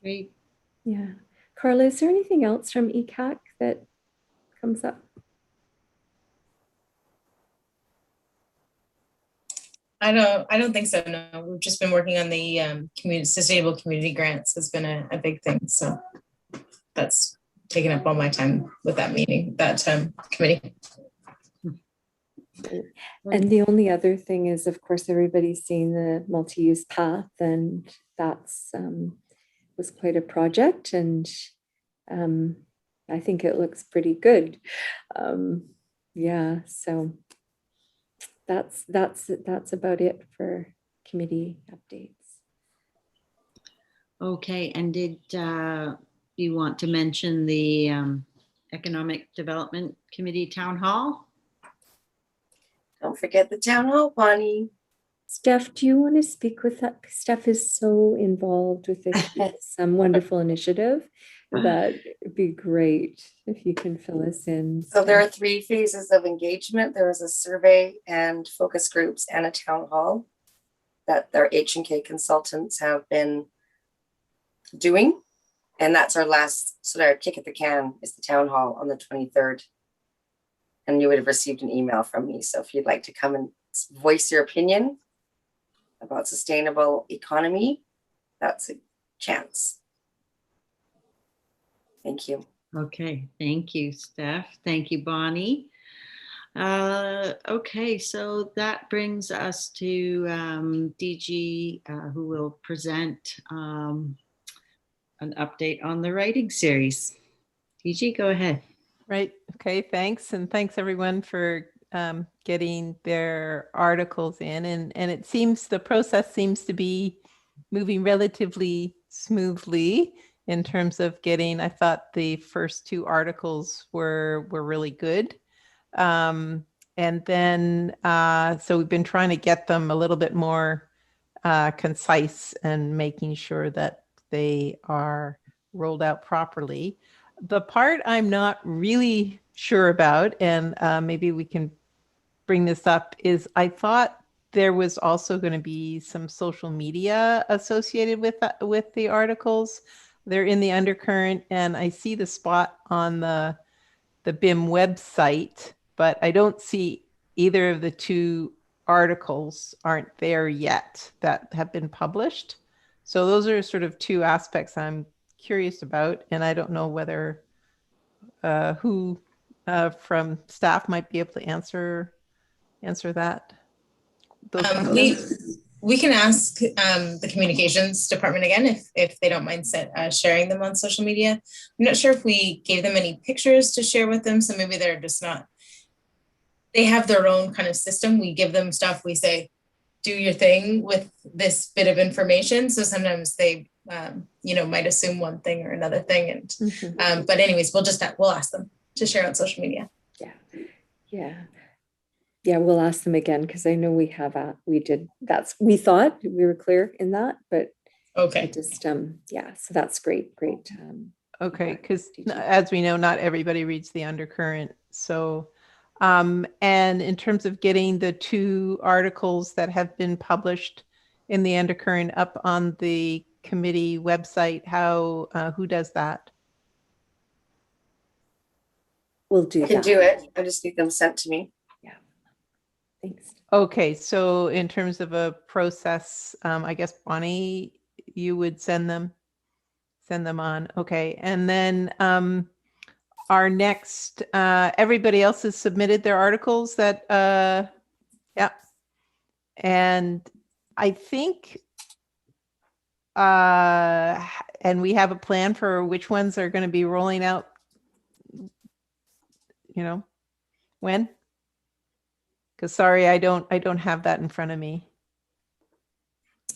Great. Yeah. Carla, is there anything else from ECAC that comes up? I don't think so. No, we've just been working on the sustainable community grants has been a big thing. So that's taken up all my time with that meeting, that committee. And the only other thing is, of course, everybody's seen the multi-use path, and that's was quite a project, and I think it looks pretty good. Yeah, so that's about it for committee updates. Okay, and did you want to mention the Economic Development Committee Town Hall? Don't forget the town hall, Bonnie. Steph, do you want to speak with that? Steph is so involved with this wonderful initiative that it'd be great if you can fill us in. So there are 3 phases of engagement. There is a survey and focus groups and a town hall that their H&K consultants have been doing. And that's our last sort of kick at the can is the town hall on the 23rd. And you would have received an email from me. So if you'd like to come and voice your opinion about sustainable economy, that's a chance. Thank you. Okay, thank you, Steph. Thank you, Bonnie. Okay, so that brings us to DG, who will present an update on the writing series. DG, go ahead. Right. Okay. Thanks. And thanks everyone for getting their articles in. And it seems the process seems to be moving relatively smoothly in terms of getting, I thought the first 2 articles were really good. And then, so we've been trying to get them a little bit more concise and making sure that they are rolled out properly. The part I'm not really sure about, and maybe we can bring this up, is I thought there was also going to be some social media associated with the articles. They're in the undercurrent, and I see the spot on the BIM website, but I don't see either of the 2 articles aren't there yet that have been published. So those are sort of 2 aspects I'm curious about, and I don't know whether who from staff might be able to answer that. We can ask the communications department again if they don't mind sharing them on social media. I'm not sure if we gave them any pictures to share with them, so maybe they're just not. They have their own kind of system. We give them stuff. We say, do your thing with this bit of information. So sometimes they, might assume one thing or another thing. And but anyways, we'll ask them to share on social media. Yeah, we'll ask them again because I know we thought we were clear in that, but okay, so that's great. Okay, because as we know, not everybody reads the undercurrent. So, and in terms of getting the 2 articles that have been published in the undercurrent up on the committee website, who does that? We'll do that. I can do it. I just need them sent to me. Yeah. Thanks. Okay, so in terms of a process, I guess Bonnie, you would send them on. Okay, and then our next, everybody else has submitted their articles that, yeah. And I think, and we have a plan for which ones are going to be rolling out, when? Because sorry, I don't have that in front of me.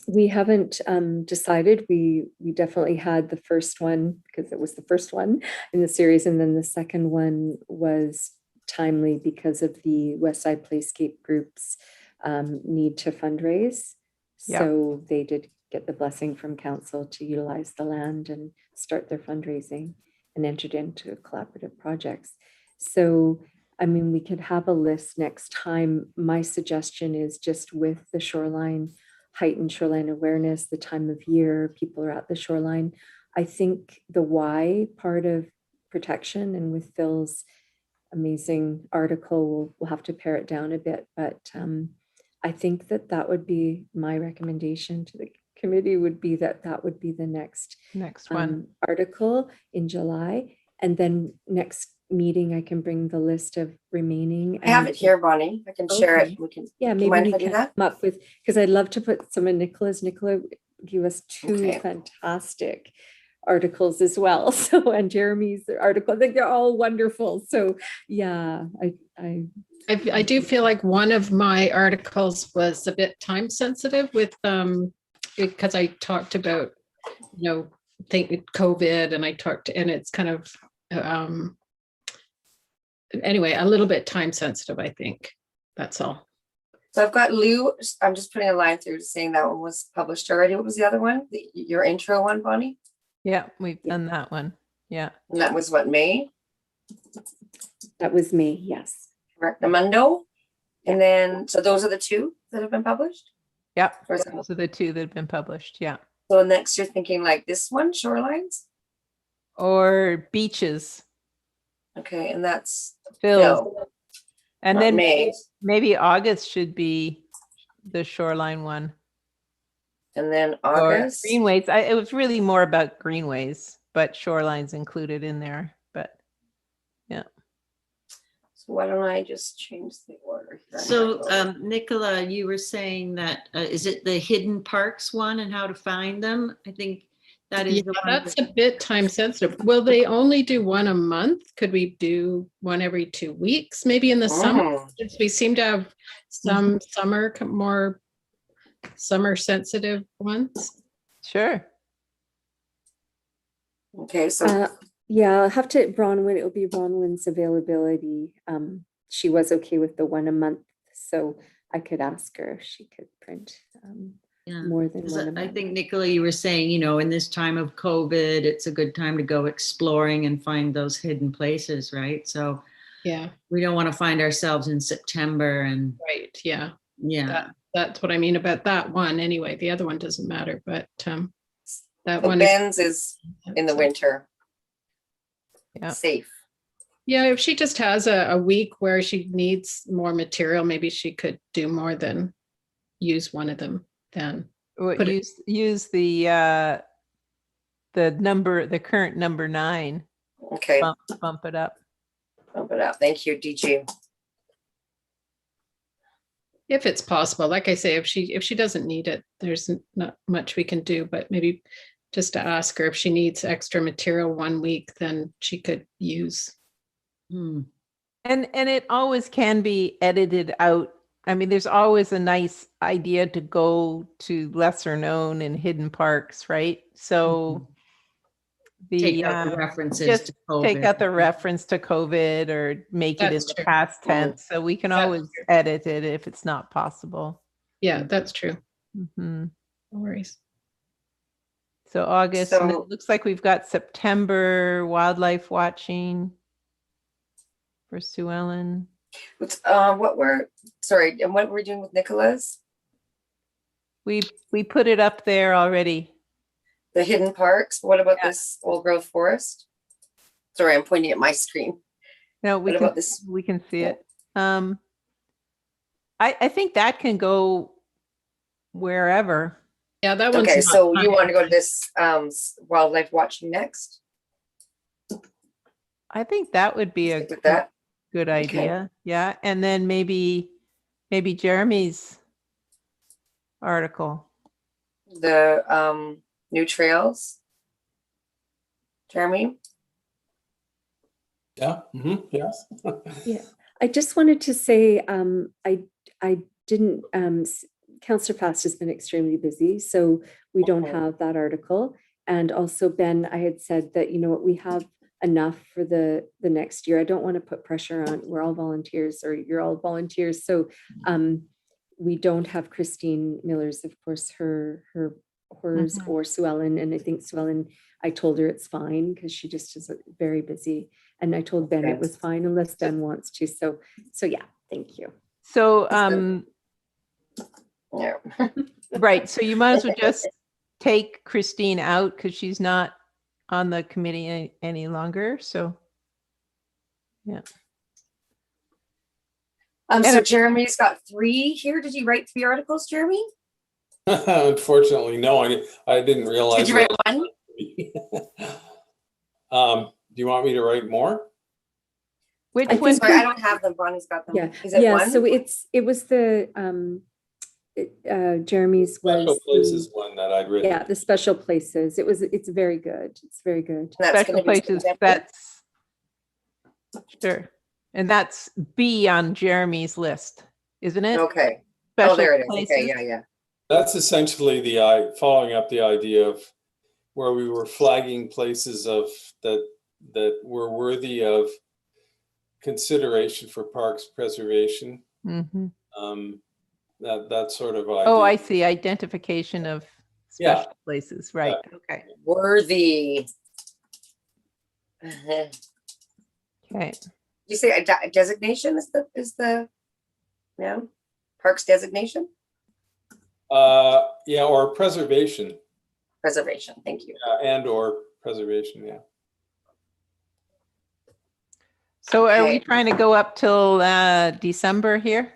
We haven't decided. We definitely had the first one because it was the first one in the series, and then the second one was timely because of the Westside Playscape groups need to fundraise. Yeah. So they did get the blessing from council to utilize the land and start their fundraising and entered into collaborative projects. So I mean, we could have a list next time. My suggestion is just with the shoreline, heightened shoreline awareness, the time of year, people are at the shoreline. I think the why part of protection, and with Phil's amazing article, we'll have to pare it down a bit, but I think that would be my recommendation to the committee, would be that would be the next one article in July. And then next meeting, I can bring the list of remaining. I have it here, Bonnie. I can share it. We can. Yeah, do you maybe mind we if I do can that? come up with, because I'd love to put some of Nicola's. Nicola gave us two Okay. fantastic articles as well. So, and Jeremy's article, I think they're all wonderful. So yeah, I do feel like one of my articles was a bit time sensitive with because I talked about, you know, COVID, and and it's kind of anyway, a little bit time sensitive, I think. That's all. So I've got Lou. I'm just putting a line through saying that one was published already. What was the other one? Your intro one, Bonnie? Yeah, we've done that one. Yeah. And that was what, May? that was me. Yes. Recommendo. And then, so those are the two that have been published? Yeah. Or is it- Those are the two that have been published. Yeah. So next you're thinking like this one, Shorelines? Or beaches. Okay, and that's Phil. Phil. And Not then May. maybe August should be the shoreline one. And then Or August. Greenways. It was really more about Greenways, but shoreline's included in there. But yeah. So why don't I just change the order here? So Nicola, you were saying that, is it the hidden parks one and how to find them? I think that is Yeah, the one. that's a bit time sensitive. Will they only do one a month? Could we do one every 2 weeks, maybe in the summer? Oh. Since we seem to have some more summer sensitive ones. Sure. Okay, so Yeah, I'll have to, Bronwyn, it'll be Bronwyn's availability. She was okay with the one a month, so I could ask her if she could print Yeah. more than 'Cause one a I month. think, Nicola, you were saying, you know, in this time of COVID, it's a good time to go exploring and find those hidden places, right? So Yeah, we don't want to find ourselves in September and right. Yeah, yeah. that's what I mean about that one. Anyway, the other one doesn't matter, but that so one Ben's is in the winter. Yeah. Safe. Yeah, if she just has a week where she needs more material, maybe she could do more than use one of them then. Put it- Use the current number 9. Okay, Bump it up. bump it up. Thank you, DG. If it's possible, like I say, if she doesn't need it, there's not much we can do, but maybe just to ask her if she needs extra material 1 week, then she could use. Hmm. And it always can be edited out. I mean, there's always a nice idea to go to lesser known and hidden parks, right? So Take out the references just to COVID. take out the reference to COVID or make it in That's the true. past tense. So we can That's always true. edit it if it's not possible. Yeah, that's true. Mhm. No worries. So August, and So- it looks like we've got September wildlife watching for Sue Ellen. And what we're doing with Nicola's? We put it up there already. The hidden parks. What about Yeah. this old growth forest? Sorry, I'm pointing at my screen. No, we What can about this? we can see Yeah. it. I think that can go wherever. Yeah, that one's Okay, not so you time- want to go to this wildlife watching next? I think that would be a Stick with that. good idea. Yeah, and then maybe Jeremy's article. The new trails. Jeremy? Yeah, yes. Yeah, I just wanted to say, I didn't, Councillor Fast has been extremely busy, so we don't Okay. have that article. And also Ben, I had said that, you know what, we have enough for the next year. I don't want to put pressure on, we're all volunteers or you're all volunteers. So we don't have Christine Miller's, of course, hers or Sue Ellen. And I think Sue Ellen, I told her it's fine because she just is very busy. And I told Ben Okay. it was fine unless Ben wants to. So yeah, thank you. So, Yeah. right, so you might as well just take Christine out because she's not on the committee any longer, so. Yeah. So Jeremy's got 3 here. Did you write 3 articles, Jeremy? Unfortunately, no, I didn't realize. Did you write one? Do you want me to write more? Which I one? think Sorry, I don't have them. Bonnie's got them. Yeah, Is it yeah. one? So it was the Jeremy's Special was places one that I'd written. the special places. It's very good. It's very good. And that's Special gonna be places, September? that's, sure. And that's B on Jeremy's list, isn't it? Okay. Special Oh, there it is. places? Okay, yeah. That's essentially following up the idea of where we were flagging places of that were worthy of consideration for parks preservation. Mhm. That sort of idea. Oh, I see, identification of Yeah. special places, right, okay. Worthy. Okay, You say a designation is the parks designation? Yeah, or preservation. Preservation. Thank you. And or preservation, yeah. so are we Okay. trying to go up till December here?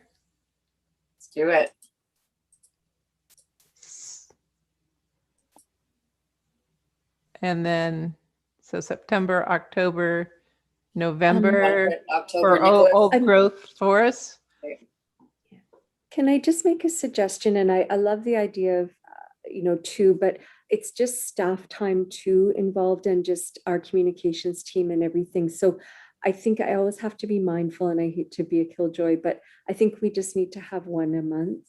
Let's do it. And then, so September, October, November October, for Nicholas. old growth forests? Can I just make a suggestion? And I love the idea of, 2, but it's just staff time too involved and just our communications team and everything. So I think I always have to be mindful, and I hate to be a killjoy, but I think we just need to have one a month,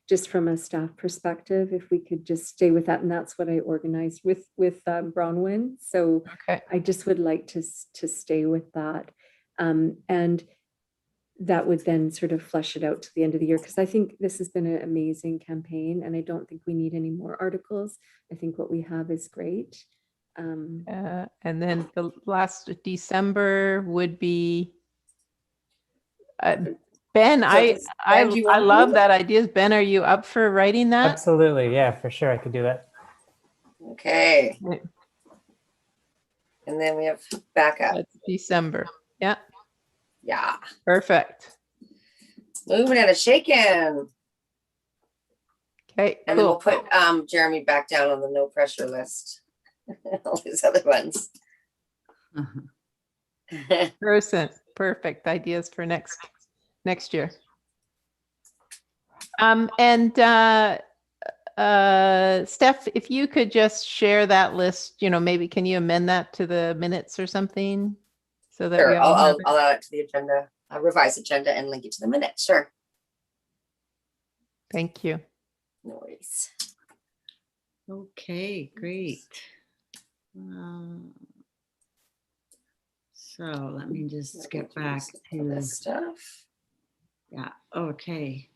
just from a staff perspective, if we could just stay with that. And that's what I organized with Bronwyn. So Okay. I just would like to stay with that. And that would then sort of flesh it out to the end of the year, because I think this has been an amazing campaign and I don't think we need any more articles. I think what we have is great. And then the last December would be Ben. Ben, do you I want love to? that idea. Ben, are you up for writing that? Absolutely. Yeah, for sure. I could do that. Okay. Right. And then we have backup. That's December. Yeah, Yeah. perfect. Moving and a shaking. Okay, And then we'll cool. put Jeremy back down on the no pressure list. All these other ones. Perfect ideas for next year. And Steph, if you could just share that list, maybe can you amend that to the minutes or something so that we Sure, all have I'll it? add it to the agenda, revise agenda and link it to the minutes. Sure. Thank you. No worries. Okay, great. So let me just get back to this stuff. Yeah, okay.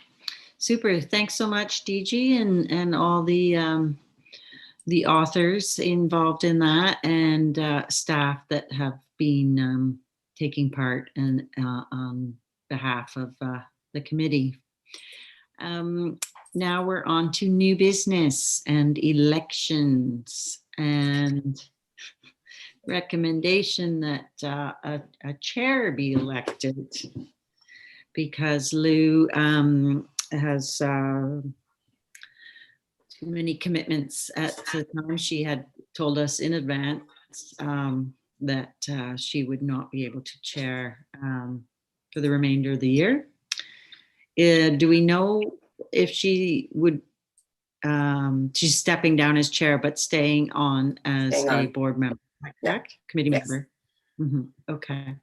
Super. Thanks so much, DG, and all the authors involved in that, and staff that have been taking part and on behalf of the committee. Now we're on to new business and elections, and recommendation that a chair be elected, because Lou has too many commitments at the time. She had told us in advance that she would not be able to chair for the remainder of the year. Do we know if she would, she's stepping down as chair, but staying on as a board member, correct? Committee member. Okay.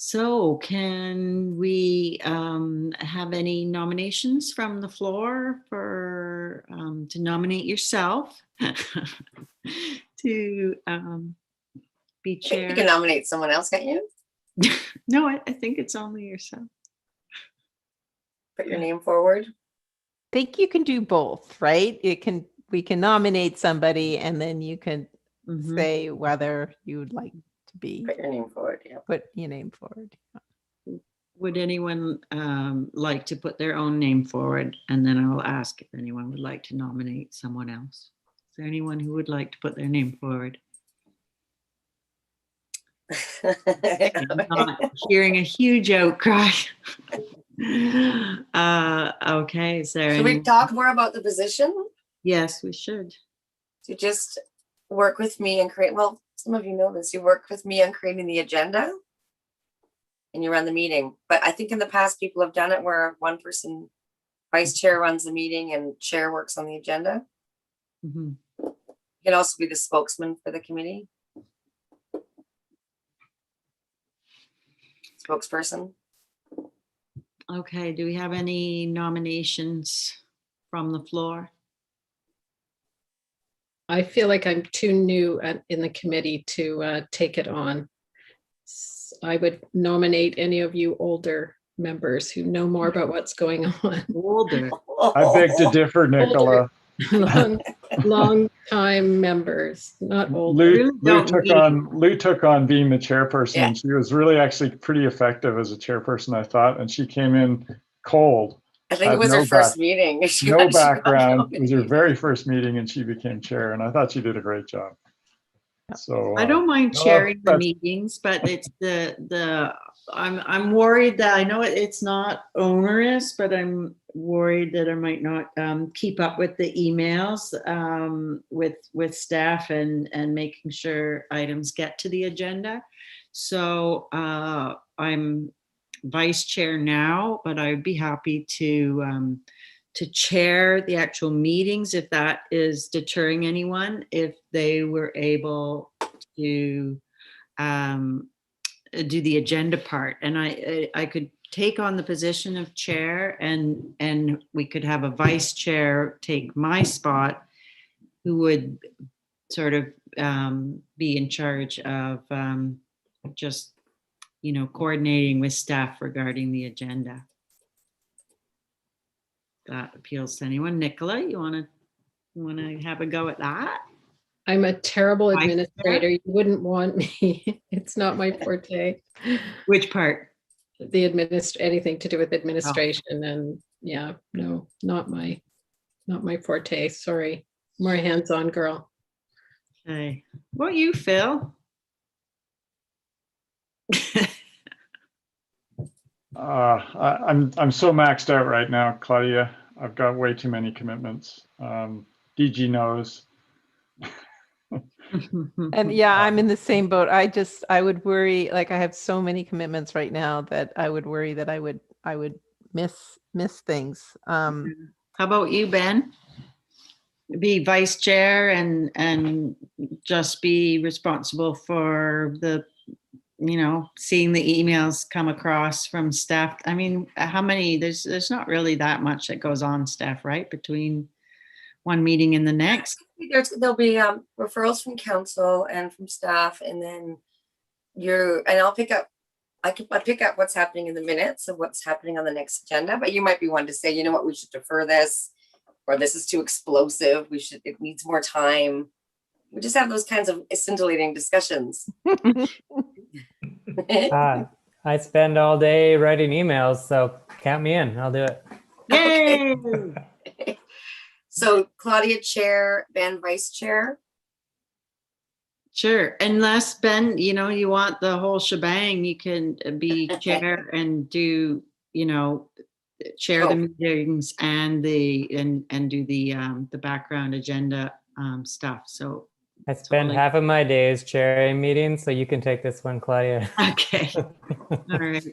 So can we have any nominations from the floor for to nominate yourself to be chair? You can nominate someone else, can't you? No, I think it's only yourself. Put your name forward. Think you can do both, right? We can nominate somebody and then you can Mhm. say whether you would like to be, Put your name forward, yeah. put your name forward. Would anyone like to put their own name forward? And then I'll ask if anyone would like to nominate someone else. Is there anyone who would like to put their name forward? I'm not hearing a huge outcry. Okay, is there Should we any? talk more about the position? Yes, we should. To just work with me and create, well, some of you know this, you work with me on creating the agenda and you run the meeting. But I think in the past, people have done it where one person, vice chair runs the meeting and chair works on the agenda. Mhm. You can also be the spokesman for the committee. Spokesperson. Okay, do we have any nominations from the floor? I feel like I'm too new in the committee to take it on. I would nominate any of you older members who know more about what's going on. Older. I beg to differ, Nicola. Long time members, not old. Lou took on being the chairperson, Yeah. and she was really actually pretty effective as a chairperson, I thought, and she came in cold. I think it had was no her first meeting. No background. It was her very first meeting, and she became chair, and I thought she did a great job. So I don't mind no, chairing the that's- meetings, but it's I'm worried that I know it's not onerous, but I'm worried that I might not keep up with the emails with staff and making sure items get to the agenda. So I'm vice chair now, but I would be happy to chair the actual meetings if that is deterring anyone, if they were able to do the agenda part. And I could take on the position of chair and we could have a vice chair take my spot who would sort of be in charge of just, coordinating with staff regarding the agenda. That appeals to anyone. Nicola, you want to have a go at that? I'm a terrible Vice chair? administrator. You wouldn't want me. It's not my forte. Which part? Anything to do with administration, and yeah, no, not my forte. Sorry, more hands-on girl. Okay. What you, Phil? I'm so maxed out right now, Claudia. I've got way too many commitments. DG knows. And yeah, I'm in the same boat. I would worry, like I have so many commitments right now that I would worry that I would miss things. How about you, Ben? Be vice chair and just be responsible for the, seeing the emails come across from staff. I mean, how many, there's not really that much that goes on staff, right? Between one meeting and the next. There'll be referrals from council and from staff, and then I'll pick up. I pick up what's happening in the minutes of what's happening on the next agenda. But you might be one to say, you know what, we should defer this, or this is too explosive. It needs more time. We just have those kinds of scintillating discussions. I spend all day writing emails, so count me in. I'll do it. Yay! So Claudia chair, Ben vice chair. Sure. Unless Ben, you want the whole shebang, you can be chair and do, chair the meetings and do the background agenda stuff. So I spend half of my days chairing meetings, so you can take this one, Claudia. Okay. All right.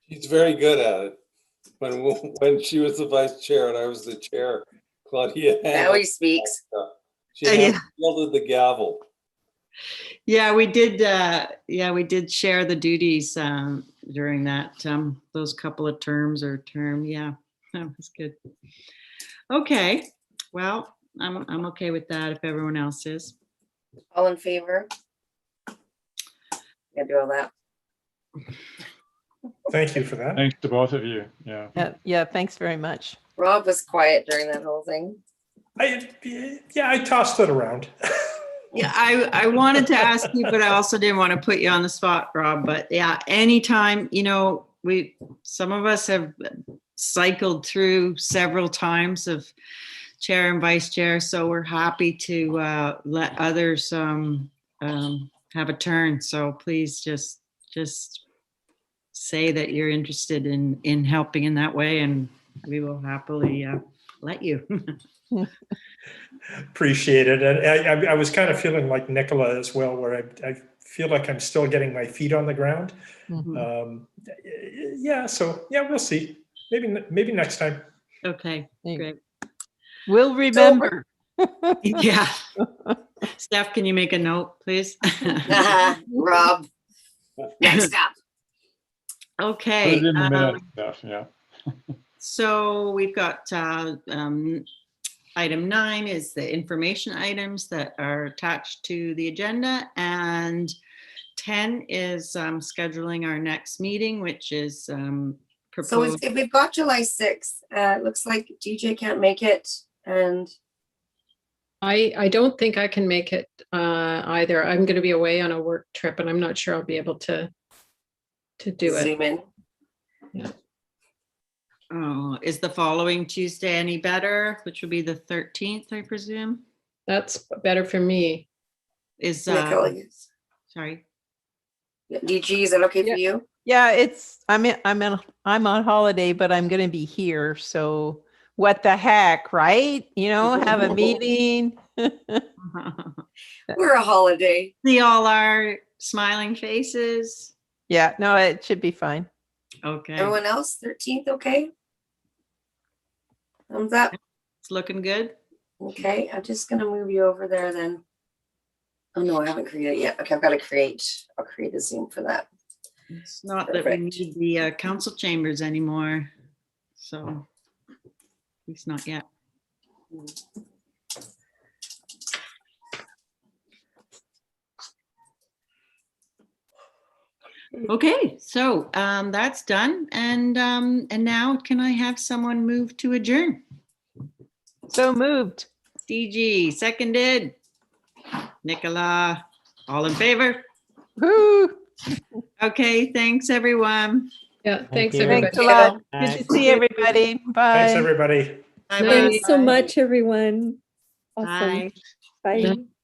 She's very good at it. When she was the vice chair and I was the chair, Claudia. Now he speaks. She wielded the gavel. Yeah, we did. We did share the duties during that those couple of terms or term. Yeah, that was good. Okay, well, I'm okay with that if everyone else is. All in favor? Yeah, do all that. Thank you for that. Thanks to both of you. Yeah. Yeah, thanks very much. Rob was quiet during that whole thing. I tossed it around. Yeah, I wanted to ask you, but I also didn't want to put you on the spot, Rob. But yeah, anytime, some of us have cycled through several times of chair and vice chair, so we're happy to let others have a turn. So please just say that you're interested in helping in that way, and we will happily let you. Appreciate it. And I was kind of feeling like Nicola as well, where I feel like I'm still getting my feet on the ground. So we'll see. Maybe next time. Okay, great. We'll remember. Yeah. Steph, can you make a note, please? Rob, next up. Okay. Put it in the minute, Steph, yeah. So we've got item 9 is the information items that are attached to the agenda, and 10 is scheduling our next meeting, which is proposed. So if we've got July 6th, it looks like DJ can't make it, and I don't think I can make it either. I'm going to be away on a work trip, and I'm not sure I'll be able to do it. Zoom in. Yeah. Oh, is the following Tuesday any better? Which will be the 13th, I presume. That's better for me. Is Nicola, sorry. DG, is that okay for you? Yeah, I'm on holiday, but I'm going to be here. So what the heck, right? Have a meeting. We're a holiday. See all our smiling faces. Yeah, no, it should be fine. Okay. Everyone else, 13th, okay? Thumbs up. It's looking good. Okay, I'm just gonna move you over there then. Oh no, I haven't created it yet. Okay, I'll create a Zoom for that. It's not that we need the council chambers anymore. So at least not yet. Okay, so that's done. And now can I have someone move to adjourn? So moved. DG, seconded. Nicola, all in favor? Woo! Okay, thanks everyone. Yeah, thanks you. everybody. Thanks a lot. Bye. Good to see everybody. Bye. Thanks, everybody. Bye-bye. Thanks so much, everyone. Awesome. Bye. Bye.